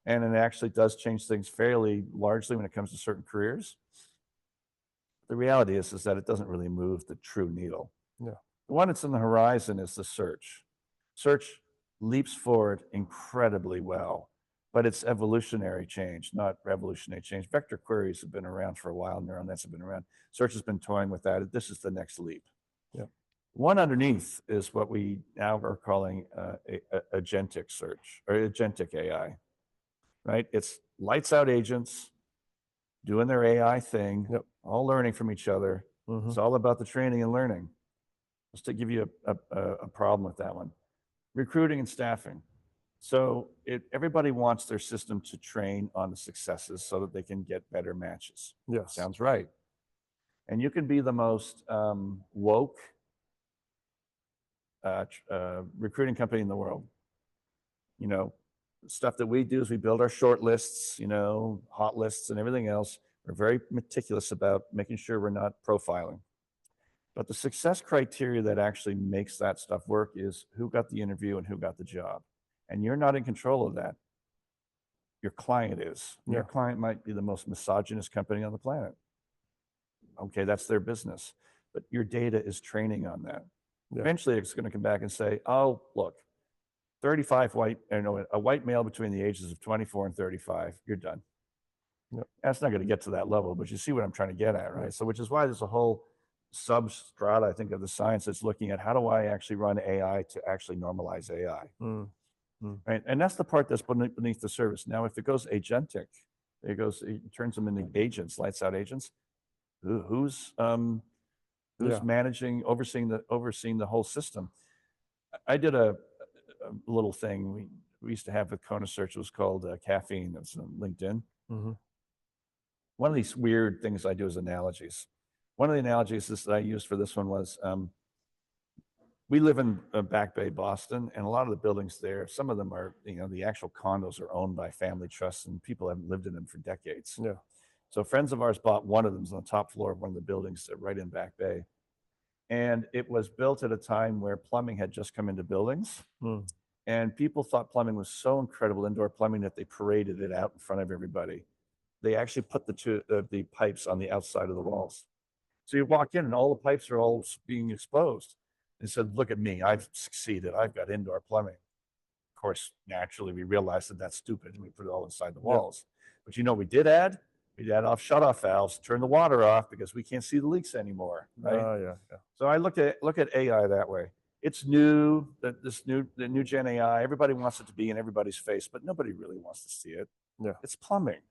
and it actually does change things fairly largely when it comes to certain careers. The reality is that it doesn't really move the true needle. Yeah. The one that's on the horizon is the search. Search leaps forward incredibly well, but it's evolutionary change, not revolutionary change. Vector queries have been around for a while. Neural nets have been around. Search has been toying with that. This is the next leap. Yeah. One underneath is what we now are calling agentic search or agentic AI, right? It's lights out agents doing their AI thing, Yep. all learning from each other. Mm-hmm. It's all about the training and learning. Just to give you a problem with that one. Recruiting and staffing. So everybody wants their system to train on the successes so that they can get better matches. Yes. Sounds right. And you can be the most woke recruiting company in the world. You know, stuff that we do is we build our short lists, you know, hot lists and everything else. We're very meticulous about making sure we're not profiling. But the success criteria that actually makes that stuff work is who got the interview and who got the job. And you're not in control of that. Your client is. Yeah. Your client might be the most misogynist company on the planet. Okay, that's their business. But your data is training on that. Yeah. Eventually, it's going to come back and say, oh, look, 35 white, a white male between the ages of 24 and 35, you're done. Yep. That's not going to get to that level, but you see what I'm trying to get at, right? So which is why there's a whole substrata, I think, of the science that's looking at how do I actually run AI to actually normalize AI, right? And that's the part that's beneath the surface. Now, if it goes agentic, it turns them into agents, lights out agents. Who's managing, overseeing the whole system? I did a little thing we used to have with KonaSearch. It was called Caffeine. That's on LinkedIn. Mm-hmm. One of these weird things I do is analogies. One of the analogies that I used for this one was we live in Back Bay, Boston, and a lot of the buildings there, some of them are, the actual condos are owned by family trusts and people haven't lived in them for decades. Yeah. So friends of ours bought one of them on the top floor of one of the buildings right in Back Bay. And it was built at a time where plumbing had just come into buildings. And people thought plumbing was so incredible, indoor plumbing, that they paraded it out in front of everybody. They actually put the pipes on the outside of the walls. So you walk in and all the pipes are all being exposed. And said, look at me, I've succeeded. I've got indoor plumbing. Of course, naturally, we realized that that's stupid and we put it all inside the walls. But we did add? We'd add off shutoff valves, turn the water off because we can't see the leaks anymore, right? Yeah. So I look at AI that way. It's new, the new Gen AI. Everybody wants it to be in everybody's face, but nobody really wants to see it. Yeah. It's plumbing,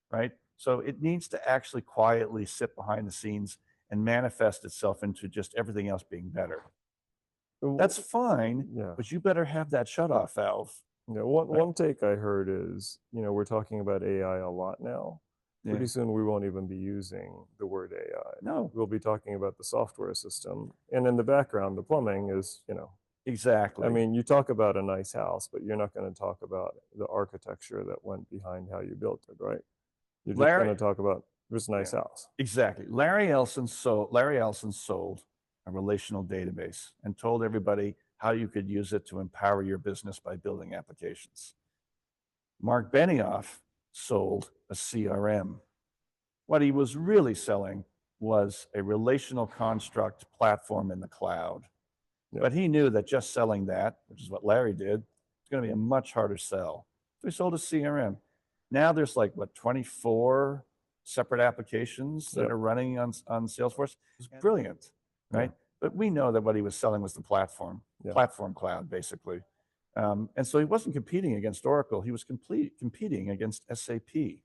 right? So it needs to actually quietly sit behind the scenes and manifest itself into just everything else being better. That's fine, but you better have that shutoff valve. Yeah. One take I heard is, we're talking about AI a lot now. Pretty soon we won't even be using the word AI. No. We'll be talking about the software system. And in the background, the plumbing is, Exactly. I mean, you talk about a nice house, but you're not going to talk about the architecture that went behind how you built it, right? You're just going to talk about this nice house. Exactly. Larry Ellison sold a relational database and told everybody how you could use it to empower your business by building applications. Mark Benioff sold a CRM. What he was really selling was a relational construct platform in the cloud. But he knew that just selling that, which is what Larry did, it's going to be a much harder sell. So he sold a CRM. Now there's 24 separate applications that are running on Salesforce. It's brilliant, right? But we know that what he was selling was the platform cloud, basically. And so he wasn't competing against Oracle. He was competing against SAP,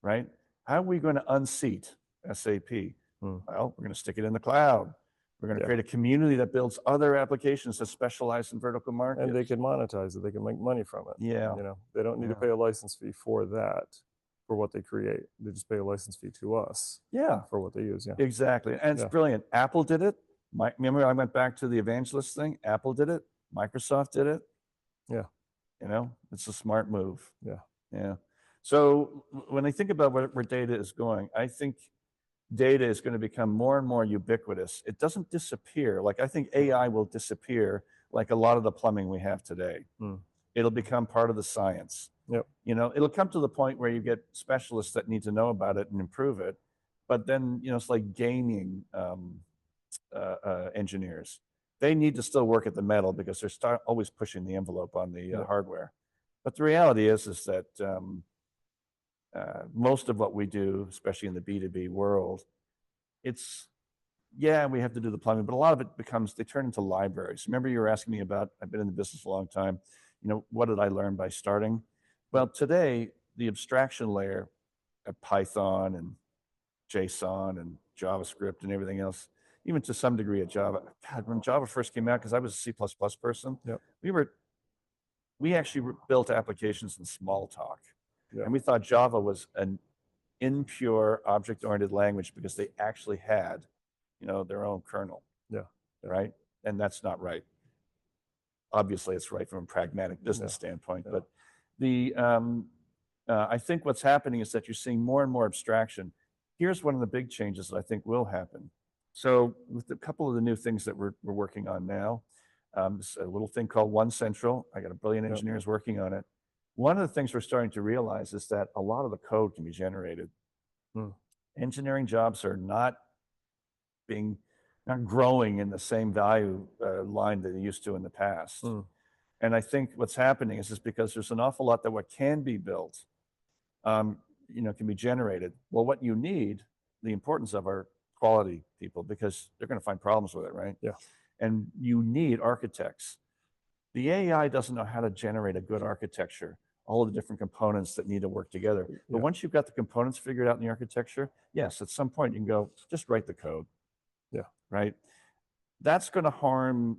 right? How are we going to unseat SAP? Well, we're going to stick it in the cloud. We're going to create a community that builds other applications that specialize in vertical markets. And they can monetize it. They can make money from it. Yeah. You know, they don't need to pay a license fee for that, for what they create. They just pay a license fee to us. Yeah. For what they use. Yeah. Exactly. And it's brilliant. Apple did it. Remember, I went back to the evangelist thing. Apple did it. Microsoft did it. Yeah. You know, it's a smart move. Yeah. Yeah. So when I think about where data is going, I think data is going to become more and more ubiquitous. It doesn't disappear. Like, I think AI will disappear like a lot of the plumbing we have today. It'll become part of the science. Yep. You know, it'll come to the point where you get specialists that need to know about it and improve it. But then, you know, it's like gaming engineers. They need to still work at the metal because they're always pushing the envelope on the hardware. But the reality is that most of what we do, especially in the B2B world, it's, we have to do the plumbing, but a lot of it they turn into libraries. Remember you were asking me about, I've been in the business a long time, you know, what did I learn by starting? Well, today, the abstraction layer of Python and JSON and JavaScript and everything else, even to some degree at Java. God, when Java first came out, because I was a C++ person, we actually built applications in Smalltalk. And we thought Java was an impure object-oriented language because they actually had, you know, their own kernel. Right? And that's not right. Obviously, it's right from a pragmatic business standpoint. But the I think what's happening is that you're seeing more and more abstraction. Here's one of the big changes that I think will happen. So with a couple of the new things that we're working on now, it's a little thing called One Central. I got a brilliant engineers working on it. One of the things we're starting to realize is that a lot of the code can be generated. Engineering jobs are not growing in the same value line that they used to in the past. And I think what's happening is because there's an awful lot that what can be built, you know, can be generated. Well, what you need, the importance of are quality people, because they're going to find problems with it, right? And you need architects. The AI doesn't know how to generate a good architecture, all of the different components that need to work together. But once you've got the components figured out in the architecture, yes, at some point you can go, just write the code. Right? That's going to harm,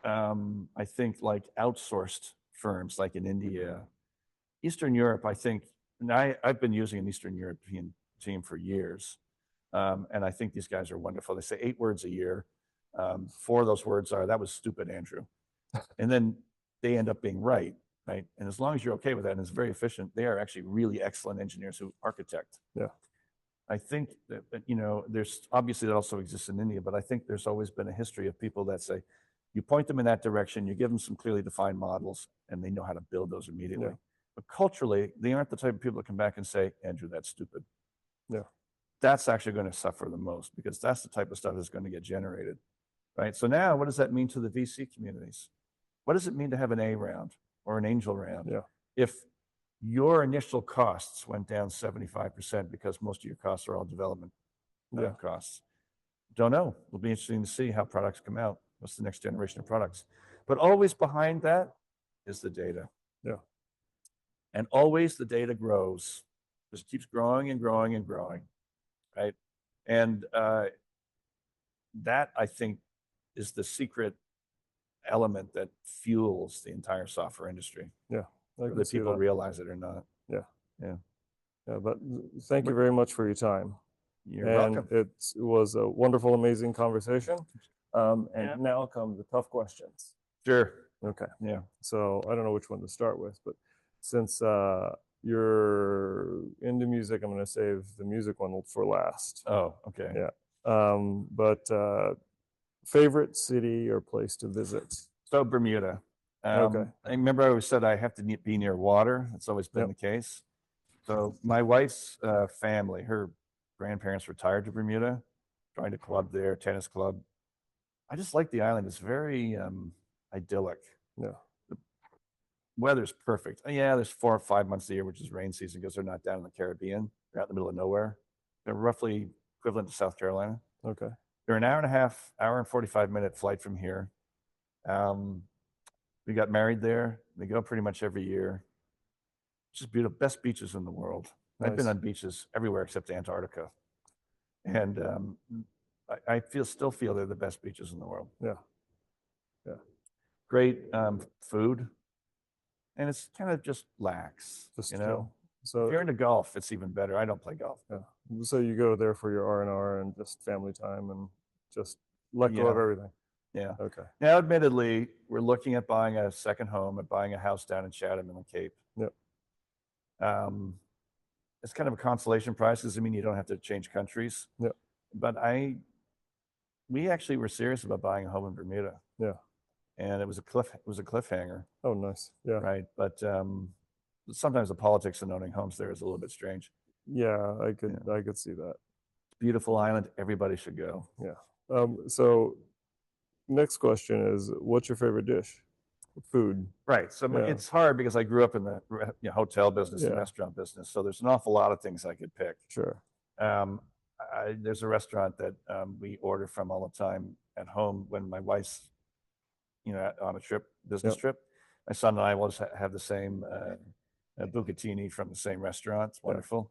I think, like outsourced firms like in India. Eastern Europe, I think, and I've been using an Eastern European team for years. And I think these guys are wonderful. They say 8 words a year. 4 of those words are, that was stupid, Andrew. And then they end up being right? And as long as you're okay with that, and it's very efficient, they are actually really excellent engineers who architect. I think that, you know, there's obviously that also exists in India, but I think there's always been a history of people that say, you point them in that direction, you give them some clearly defined models, and they know how to build those immediately. But culturally, they aren't the type of people that come back and say, Andrew, that's stupid. That's actually going to suffer the most, because that's the type of stuff that's going to get generated. Right? So now, what does that mean to the VC communities? What does it mean to have an A round or an angel round? If your initial costs went down 75% because most of your costs are all development costs. Don't know. It'll be interesting to see how products come out. What's the next generation of products? But always behind that is the data. And always the data grows. Just keeps growing and growing and growing. Right? And that, I think, is the secret element that fuels the entire software industry. Whether people realize it or not. But thank you very much for your time. You're welcome. It was a wonderful, amazing conversation. And now come the tough questions. Sure. Okay. So I don't know which one to start with, but since you're into music, I'm going to save the music one for last. Oh, okay. But favorite city or place to visit? So Bermuda. Okay. I remember I always said I have to be near water. That's always been the case. So my wife's family, her grandparents retired to Bermuda, joined a club there, tennis club. I just like the island. It's very idyllic. The weather's perfect. There's 4 or 5 months a year, which is rain season, because they're not down in the Caribbean. They're out in the middle of nowhere. They're roughly equivalent to South Carolina. Okay. They're an hour and a half, hour and 45-minute flight from here. We got married there. We go pretty much every year. It's just beautiful. Best beaches in the world. I've been on beaches everywhere except Antarctica. And I still feel they're the best beaches in the world. Yeah. Great food, and it's kind of just lax, Just you chill. know. So If you're into golf, it's even better. I don't play golf. yeah. So you go there for your R&R and just family time and just let go of everything. Yeah. Okay. Now, admittedly, we're looking at buying a second home and buying a house down in Chatham in the Cape. Yep. It's kind of a consolation prize. Doesn't mean you don't have to change countries. Yep. But we actually were serious about buying a home in Bermuda. Yeah. And it was a cliffhanger. Oh, nice. Yeah. Right. But sometimes the politics of owning homes there is a little bit strange. Yeah, I could see that. Beautiful island. Everybody should go. Yeah. So next question is, what's your favorite dish? Food. Right. So it's hard because I grew up in the hotel business and restaurant business. So there's an awful lot of things I could pick. Sure. There's a restaurant that we order from all the time at home when my wife's, on a trip, business trip. My son and I always have the same bucatini from the same restaurant. It's wonderful.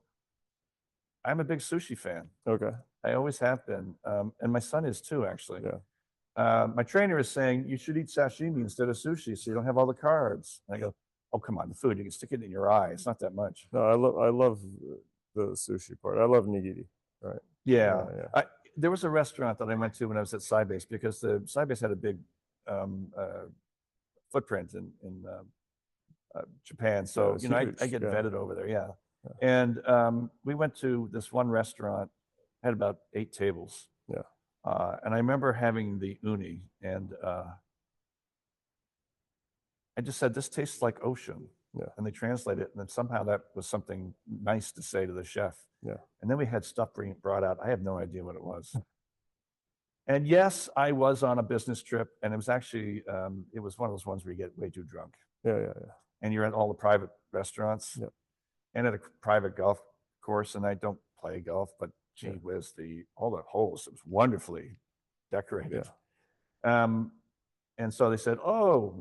I'm a big sushi fan. Okay. I always have been. And my son is too, actually. Yeah. My trainer is saying you should eat sashimi instead of sushi so you don't have all the carbs. And I go, oh, come on, the food, you can stick it in your eye. It's not that much. No, I love the sushi part. I love nigiri. Right. Yeah. There was a restaurant that I went to when I was at Sybase because Sybase had a big footprint in Japan. So, I get vetted over there. Yeah. And we went to this one restaurant, had about 8 tables. Yeah. And I remember having the uni, and I just said, this tastes like ocean. Yeah. And they translate it, and then somehow that was something nice to say to the chef. Yeah. And then we had stuff brought out. I have no idea what it was. And yes, I was on a business trip, and it was actually, it was one of those ones where you get way too drunk. Yeah. And you're at all the private restaurants and at a private golf course. And I don't play golf, but gee whiz, all the holes, it was wonderfully decorated. Yeah. And so they said, oh,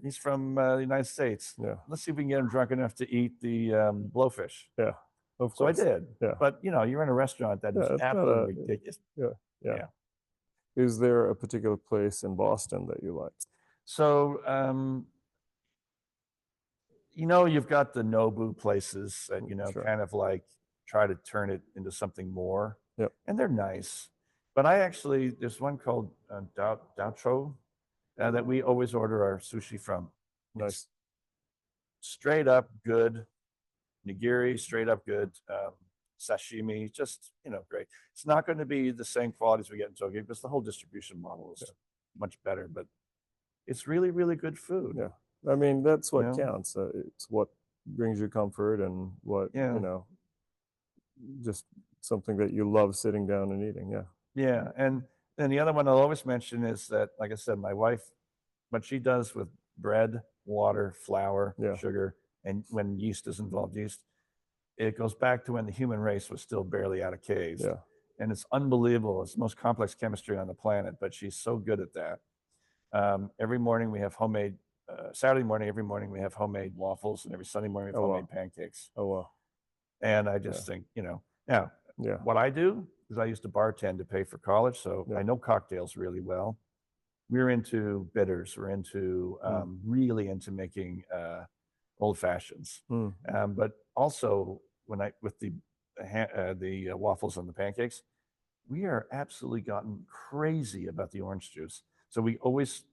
he's from the United States. Yeah. Let's see if we can get him drunk enough to eat the blowfish. Yeah. Of course. So I did. Yeah. But, you're in a restaurant that is absolutely ridiculous. Yeah. Is there a particular place in Boston that you like? So, you've got the Nobu places that, kind of like try to turn it into something more. Yep. And they're nice. But there's one called Daocho that we always order our sushi from. Nice. It's straight up good nigiri, straight up good sashimi, just, great. It's not going to be the same quality as we get in Tokyo because the whole distribution model is much better, but it's really, really good food. Yeah. I mean, that's what counts. It's what brings you comfort and what, just something that you love sitting down and eating. Yeah. Yeah. And then the other one I'll always mention is that, like I said, my wife, what she does with bread, water, flour, sugar, and when yeast is involved, it goes back to when the human race was still barely out of caves. Yeah. And it's unbelievable. It's the most complex chemistry on the planet, but she's so good at that. Every morning we have Saturday morning, every morning we have homemade waffles, and every Sunday morning we have homemade pancakes. Oh, wow. And I just think, now, what I do is I used to bartend to pay for college, so I know cocktails really well. We're into bitters. We're into really into making old fashions. But also with the waffles and the pancakes, we are absolutely gotten crazy about the orange juice. So we always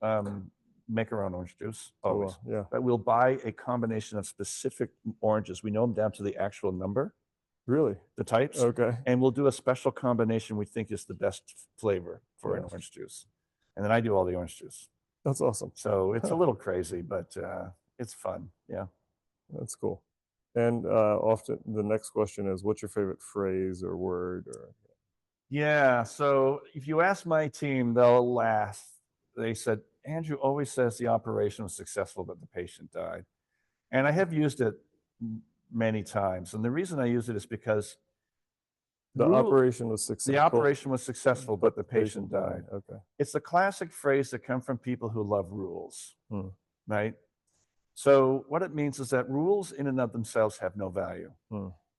make our own orange juice, always. Oh, wow. Yeah. But we'll buy a combination of specific oranges. We know them down to the actual number. Really? The types. Okay. And we'll do a special combination we think is the best flavor for an orange juice. And then I do all the orange juice. That's awesome. So it's a little crazy, but it's fun. Yeah. That's cool. And often the next question is, what's your favorite phrase or word? Yeah. So if you ask my team, they'll laugh. They said, Andrew always says the operation was successful, but the patient died. And I have used it many times. And the reason I use it is because the operation was successful. The operation was successful, but the patient died. Okay. It's the classic phrase that come from people who love rules, right? So what it means is that rules in and of themselves have no value.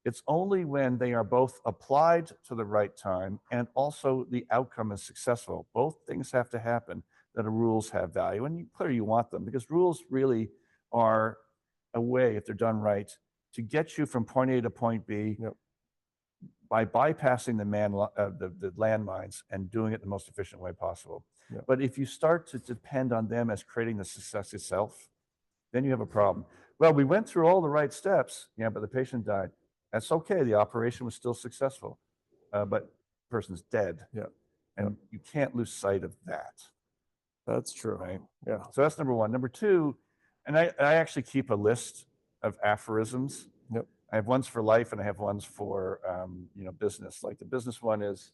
It's only when they are both applied to the right time and also the outcome is successful. Both things have to happen that the rules have value. And clearly you want them, because rules really are a way, if they're done right, to get you from point A to point B by bypassing the landmines and doing it the most efficient way possible. But if you start to depend on them as creating the success itself, then you have a problem. Well, we went through all the right steps, but the patient died. That's okay. The operation was still successful, but the person's dead. And you can't lose sight of that. That's true. Right? Yeah. So that's number one. Number two, and I actually keep a list of aphorisms. I have ones for life and I have ones for business. Like the business one is,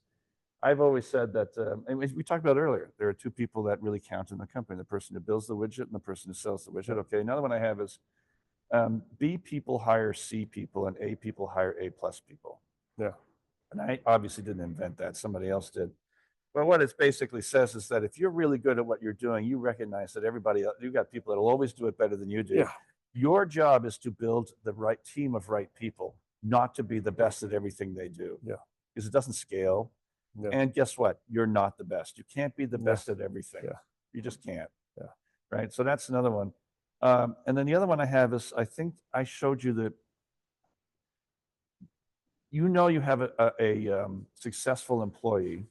I've always said that, and we talked about earlier, there are two people that really count in the company: the person who builds the widget and the person who sells the widget. Okay, another one I have is B people hire C people and A people hire A plus people. And I obviously didn't invent that, somebody else did. But what it basically says is that if you're really good at what you're doing, you recognize that you've got people that will always do it better than you do. Your job is to build the right team of right people, not to be the best at everything they do. Because it doesn't scale. And guess what? You're not the best. You can't be the best at everything. You just can't. Right? So that's another one. And then the other one I have is, I think I showed you that you have a successful employee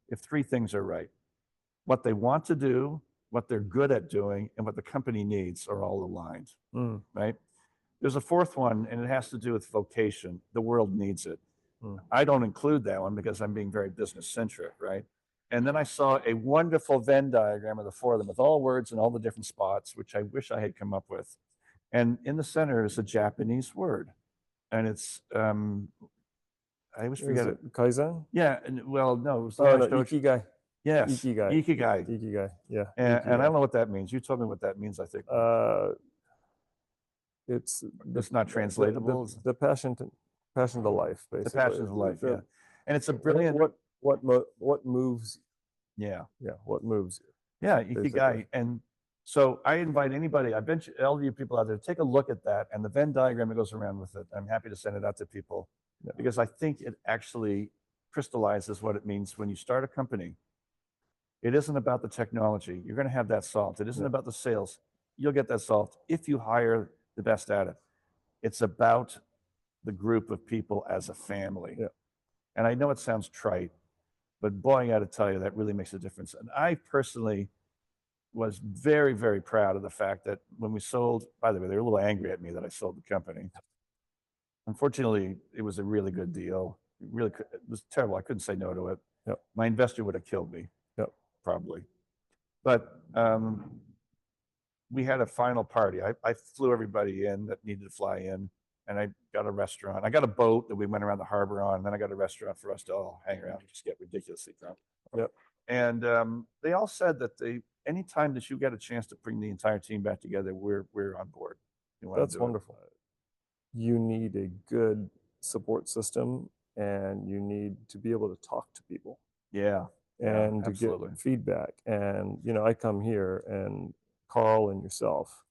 if three things are right: what they want to do, what they're good at doing, and what the company needs are all aligned. Right? There's a fourth one, and it has to do with vocation. The world needs it. I don't include that one because I'm being very business centric, right? And then I saw a wonderful Venn diagram of the four of them with all words and all the different spots, which I wish I had come up with. And in the center is a Japanese word, and it's I always forget it. Kaizen? Yeah, well, no, it was Ikigai. Yes, Ikigai. Ikigai. Yeah. And Ikigai. I don't know what that means. You told me what that means, I think. It's not translatable. The passion to life, basically. The passion of life, yeah. And it's a brilliant. What moves? Yeah. What moves? Yeah, Ikigai. And so I invite anybody, I bet you, all of you people out there, take a look at that and the Venn diagram that goes around with it. I'm happy to send it out to people because I think it actually crystallizes what it means when you start a company. It isn't about the technology. You're going to have that solved. It isn't about the sales. You'll get that solved if you hire the best at it. It's about the group of people as a family. And I know it sounds trite, but boy, I got to tell you, that really makes a difference. And I personally was very, very proud of the fact that when we sold, by the way, they were a little angry at me that I sold the company. Unfortunately, it was a really good deal. It was terrible. I couldn't say no to it. My investor would have killed me, probably. But we had a final party. I flew everybody in that needed to fly in, and I got a restaurant. I got a boat that we went around the harbor on, and then I got a restaurant for us to all hang around and just get ridiculously drunk. And they all said that anytime that you get a chance to bring the entire team back together, we're on board. That's wonderful. You need a good support system, and you need to be able to talk to people. And to get feedback. And I come here, and Carl and yourself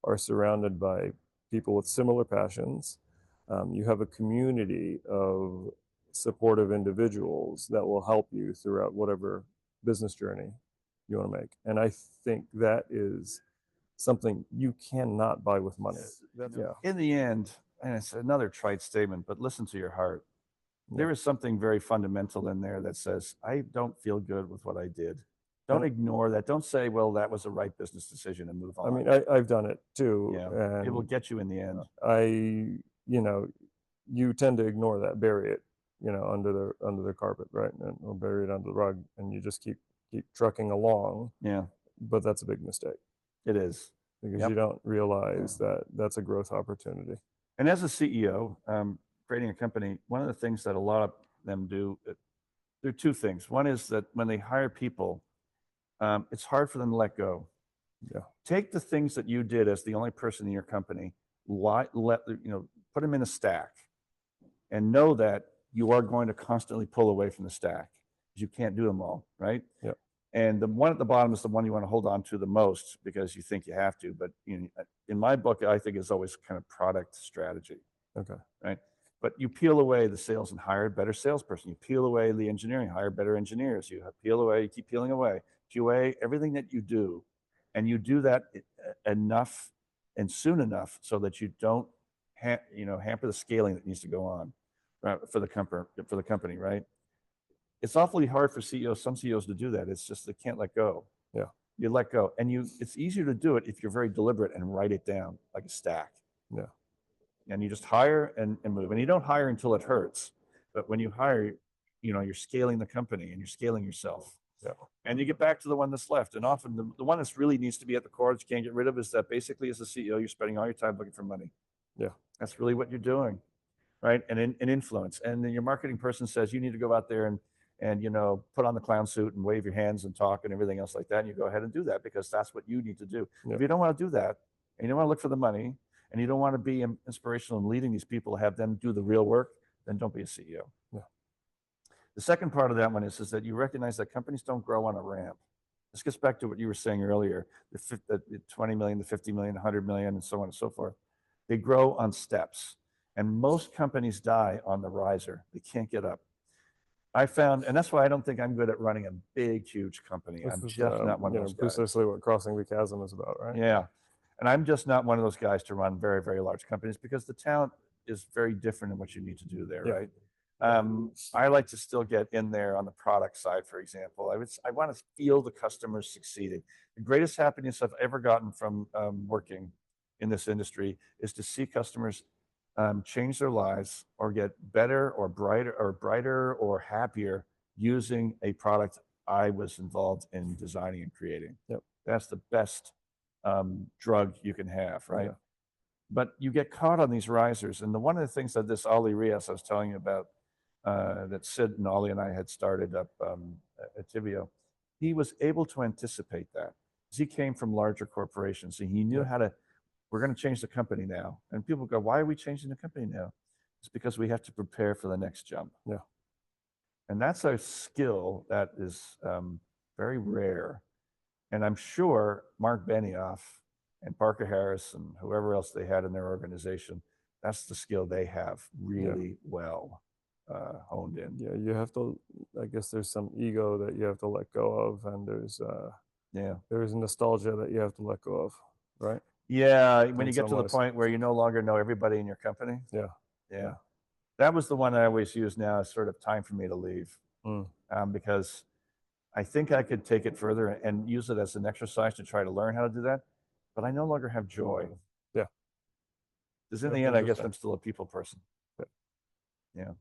are surrounded by people with similar passions. You have a community of supportive individuals that will help you throughout whatever business journey you want to make. And I think that is something you cannot buy with money. In the end, and it's another trite statement, but listen to your heart. There is something very fundamental in there that says, I don't feel good with what I did. Don't ignore that. Don't say, well, that was a right business decision, and move on. I mean, I've done it too. And it will get you in the end. You tend to ignore that, bury it, under the carpet, right? Or bury it under the rug, and you just keep trucking along. But that's a big mistake. It is. Because you don't realize that that's a growth opportunity. And as a CEO, creating a company, one of the things that a lot of them do, there are two things. One is that when they hire people, it's hard for them to let go. Take the things that you did as the only person in your company, put them in a stack, and know that you are going to constantly pull away from the stack because you can't do them all, right? And the one at the bottom is the one you want to hold on to the most because you think you have to. But in my book, I think it's always kind of product strategy. Right? But you peel away the sales and hire a better salesperson. You peel away the engineering, hire better engineers. You peel away, you keep peeling away. QA, everything that you do, and you do that enough and soon enough so that you don't hamper the scaling that needs to go on for the company, right? It's awfully hard for CEOs, some CEOs, to do that. It's just they can't let go. Yeah. You let go, and it's easier to do it if you're very deliberate and write it down like a stack. Yeah. And you just hire and move. And you don't hire until it hurts. But when you hire, you're scaling the company and you're scaling yourself. Yeah. And you get back to the one that's left. And often the one that's really needs to be at the core that you can't get rid of is that basically as a CEO, you're spending all your time looking for money. Yeah. That's really what you're doing, right? And influence. And then your marketing person says you need to go out there and put on the clown suit and wave your hands and talk and everything else like that. And you go ahead and do that because that's what you need to do. Yeah. If you don't want to do that and you don't want to look for the money, and you don't want to be inspirational in leading these people, have them do the real work, then don't be a CEO. Yeah. The second part of that one is that you recognize that companies don't grow on a ramp. This gets back to what you were saying earlier, the 20 million, the 50 million, 100 million, and so on and so forth. They grow on steps. And most companies die on the riser. They can't get up. I found, and that's why I don't think I'm good at running a big, huge company. I'm just not one of those guys. Precisely what Crossing the Chasm is about, right? Yeah. And I'm just not one of those guys to run very, very large companies because the talent is very different in what you need to do there, right? I like to still get in there on the product side, for example. I want to feel the customers succeeding. The greatest happiness I've ever gotten from working in this industry is to see customers change their lives or get better or brighter or happier using a product I was involved in designing and creating. Yep. That's the best drug you can have, right? Yeah. But you get caught on these risers. And one of the things that this Ollie Rios I was telling you about, that Sid and Ollie and I had started up Attivio, he was able to anticipate that. He came from larger corporations, and he knew how to, we're going to change the company now. And people go, why are we changing the company now? It's because we have to prepare for the next jump. Yeah. And that's a skill that is very rare. And I'm sure Mark Benioff and Parker Harris and whoever else they had in their organization, that's the skill they have really well honed in. Yeah, you have to, I guess there's some ego that you have to let go of, and there's nostalgia that you have to let go of, right? Yeah, when you get to the point where you no longer know everybody in your company. Yeah. That was the one I always use now as sort of time for me to leave. Because I think I could take it further and use it as an exercise to try to learn how to do that, but I no longer have joy. Yeah. Because in the end, I guess I'm still a people person. Yeah.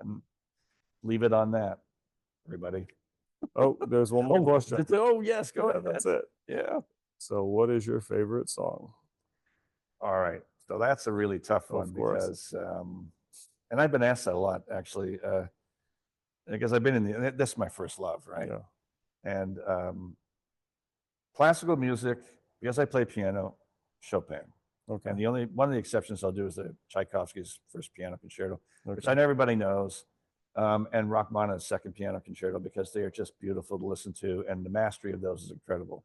And leave it on that, everybody. Oh, there's one more question. Oh, yes, go ahead. That's it. Yeah. So what is your favorite song? All right. So that's a really tough one because, and I've been asked that a lot, actually. Because I've been this is my first love, right? Yeah. And classical music, because I play piano, Chopin. Okay. And one of the exceptions I'll do is the Tchaikovsky's first piano concerto, which I know everybody knows, and Rachmaninoff's second piano concerto, because they are just beautiful to listen to, and the mastery of those is incredible.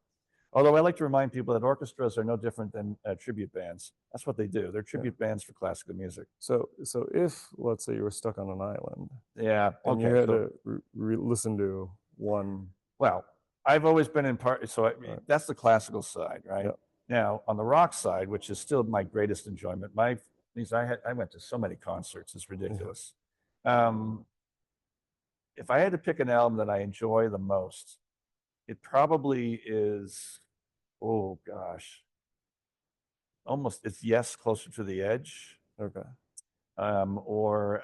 Although I like to remind people that orchestras are no different than tribute bands. That's what they do. They're tribute bands for classical music. So if, let's say, you were stuck on an island, and you had to listen to one. Well, I've always been in part. So that's the classical side, right? Yeah. Now on the rock side, which is still my greatest enjoyment, I went to so many concerts. It's ridiculous. If I had to pick an album that I enjoy the most, it probably is, oh gosh, almost, it's Yes, Closer to the Edge. Okay. Or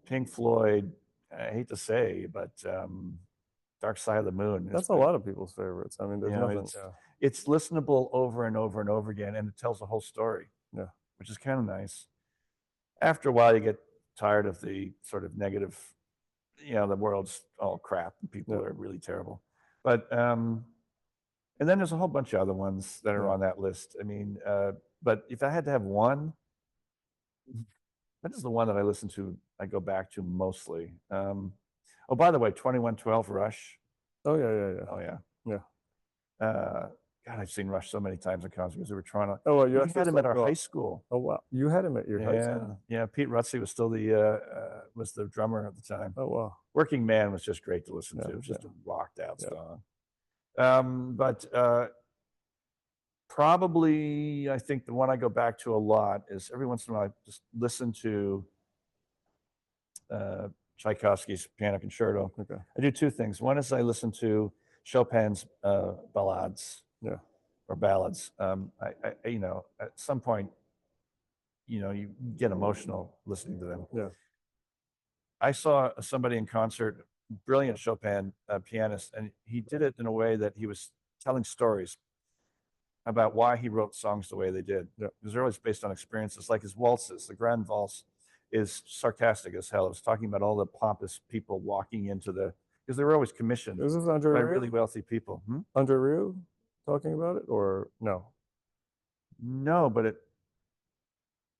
Pink Floyd, I hate to say, but Dark Side of the Moon. That's a lot of people's favorites. I mean, there's nothing. It's listenable over and over and over again, and it tells the whole story. Yeah. Which is kind of nice. After a while, you get tired of the sort of negative, the world's all crap and people are really terrible. But and then there's a whole bunch of other ones that are on that list. I mean, but if I had to have one, that is the one that I go back to mostly. Oh, by the way, 2112 Rush. Oh yeah. Oh yeah. Yeah. God, I've seen Rush so many times in concert because we were trying to. Oh, well, you We had him at our high school. Oh, wow. You had him at your high school? Yeah. Pete Rutsey was still the drummer at the time. Oh, wow. Working Man was just great to listen to. It was just a rocked out song. But probably, I think the one I go back to a lot is every once in a while I just listen to Tchaikovsky's Piano Concerto. Okay. I do two things. One is I listen to Chopin's ballades. Yeah. Or ballads. I you know, at some point, you know, you get emotional listening to them. Yeah. I saw somebody in concert, brilliant Chopin pianist, and he did it in a way that he was telling stories about why he wrote songs the way they did. Yeah. Because they're always based on experiences. Like his waltzes, the Grand Valse is sarcastic as hell. It was talking about all the pompous people walking into the, because they were always commissioned Is this Andre by Rieu? really wealthy people. Andre Rieu talking about it, or no? No, but it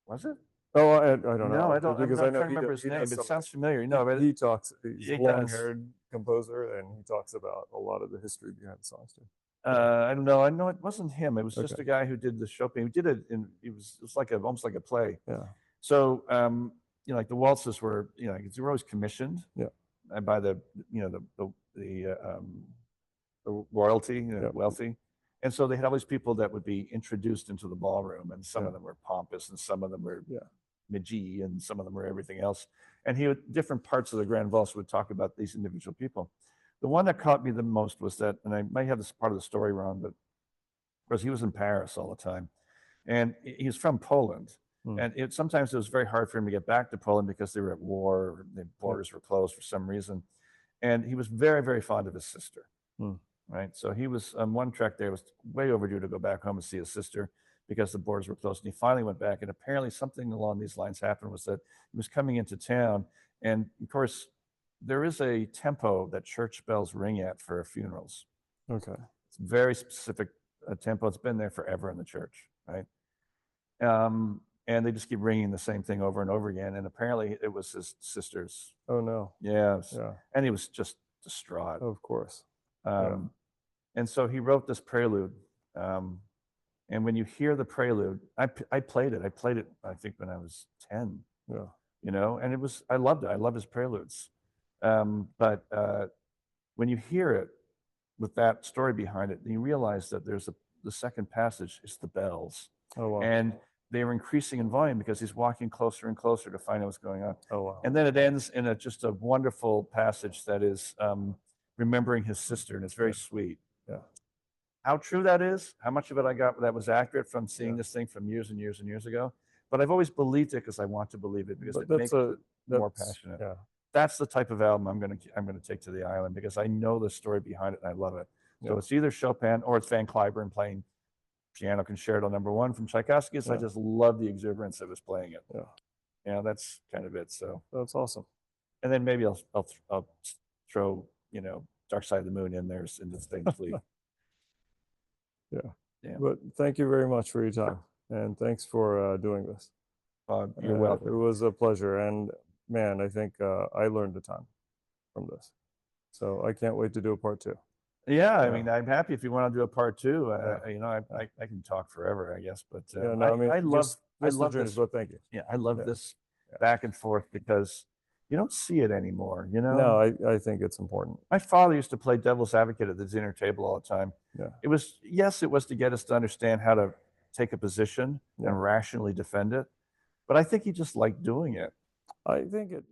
was it. Oh, I don't know. No, I don't. Because I'm I not know trying to remember his name. It sounds familiar. No, but he talks. He's a he does. long-haired composer, and he talks about a lot of the history behind the songs too. I don't know. I know it wasn't him. It was just a guy who did the Chopin. He did it in. It was like almost like a play. Yeah. So you know, like the waltzes were, you know, they were always commissioned. Yeah. By the, you know, the royalty, you know, wealthy. And so they had all these people that would be introduced into the ballroom, and some of them were pompous, and some of them were midgy, and some of them were everything else. And he would, different parts of the Grand Valse would talk about these individual people. The one that caught me the most was that, and I might have this part of the story wrong, but because he was in Paris all the time, and he's from Poland. And sometimes it was very hard for him to get back to Poland because they were at war, or the borders were closed for some reason. And he was very, very fond of his sister. Right. So he was on one track there, was way overdue to go back home and see his sister because the borders were closed. And he finally went back. And apparently something along these lines happened, was that he was coming into town. And of course, there is a tempo that church bells ring at for funerals. Okay. It's a very specific tempo. It's been there forever in the church. Right. And they just keep ringing the same thing over and over again. And apparently it was his sister's. Oh, no. Yeah. And he was just distraught. Of course. And so he wrote this prelude. And when you hear the prelude, I played it. I played it, I think, when I was 10. Yeah. You know, and I loved it. I love his preludes. But when you hear it with that story behind it, you realize that there's the second passage is the bells. Oh, wow. And they were increasing in volume because he's walking closer and closer to find out what's going on. Oh, wow. And then it ends in just a wonderful passage that is remembering his sister, and it's very sweet. Yeah. How true that is, how much of it I got that was accurate from seeing this thing from years and years and years ago. But I've always believed it because I want to believe it, because it makes it more passionate. Yeah. That's the type of album I'm going to take to the island, because I know the story behind it and I love it. So it's either Chopin or it's Van Cliburn playing Piano Concerto No. 1 from Tchaikovsky. I just love the exuberance of his playing it. Yeah. You know, that's kind of it. So that's awesome. And then maybe I'll throw, you know, Dark Side of the Moon in there into Things Fleet. Yeah. But thank you very much for your time, and thanks for doing this. You're welcome. It was a pleasure, and man, I think I learned a ton from this. So I can't wait to do a part 2. Yeah, I mean, I'm happy if you want to do a part 2. You know, I can talk forever, I guess, but I love this. But thank you. Yeah, I love this back and forth, because you don't see it anymore. You know. No, I think it's important. My father used to play devil's advocate at the dinner table all the time. Yeah. It was to get us to understand how to take a position and rationally defend it, but I think he just liked doing it. I think it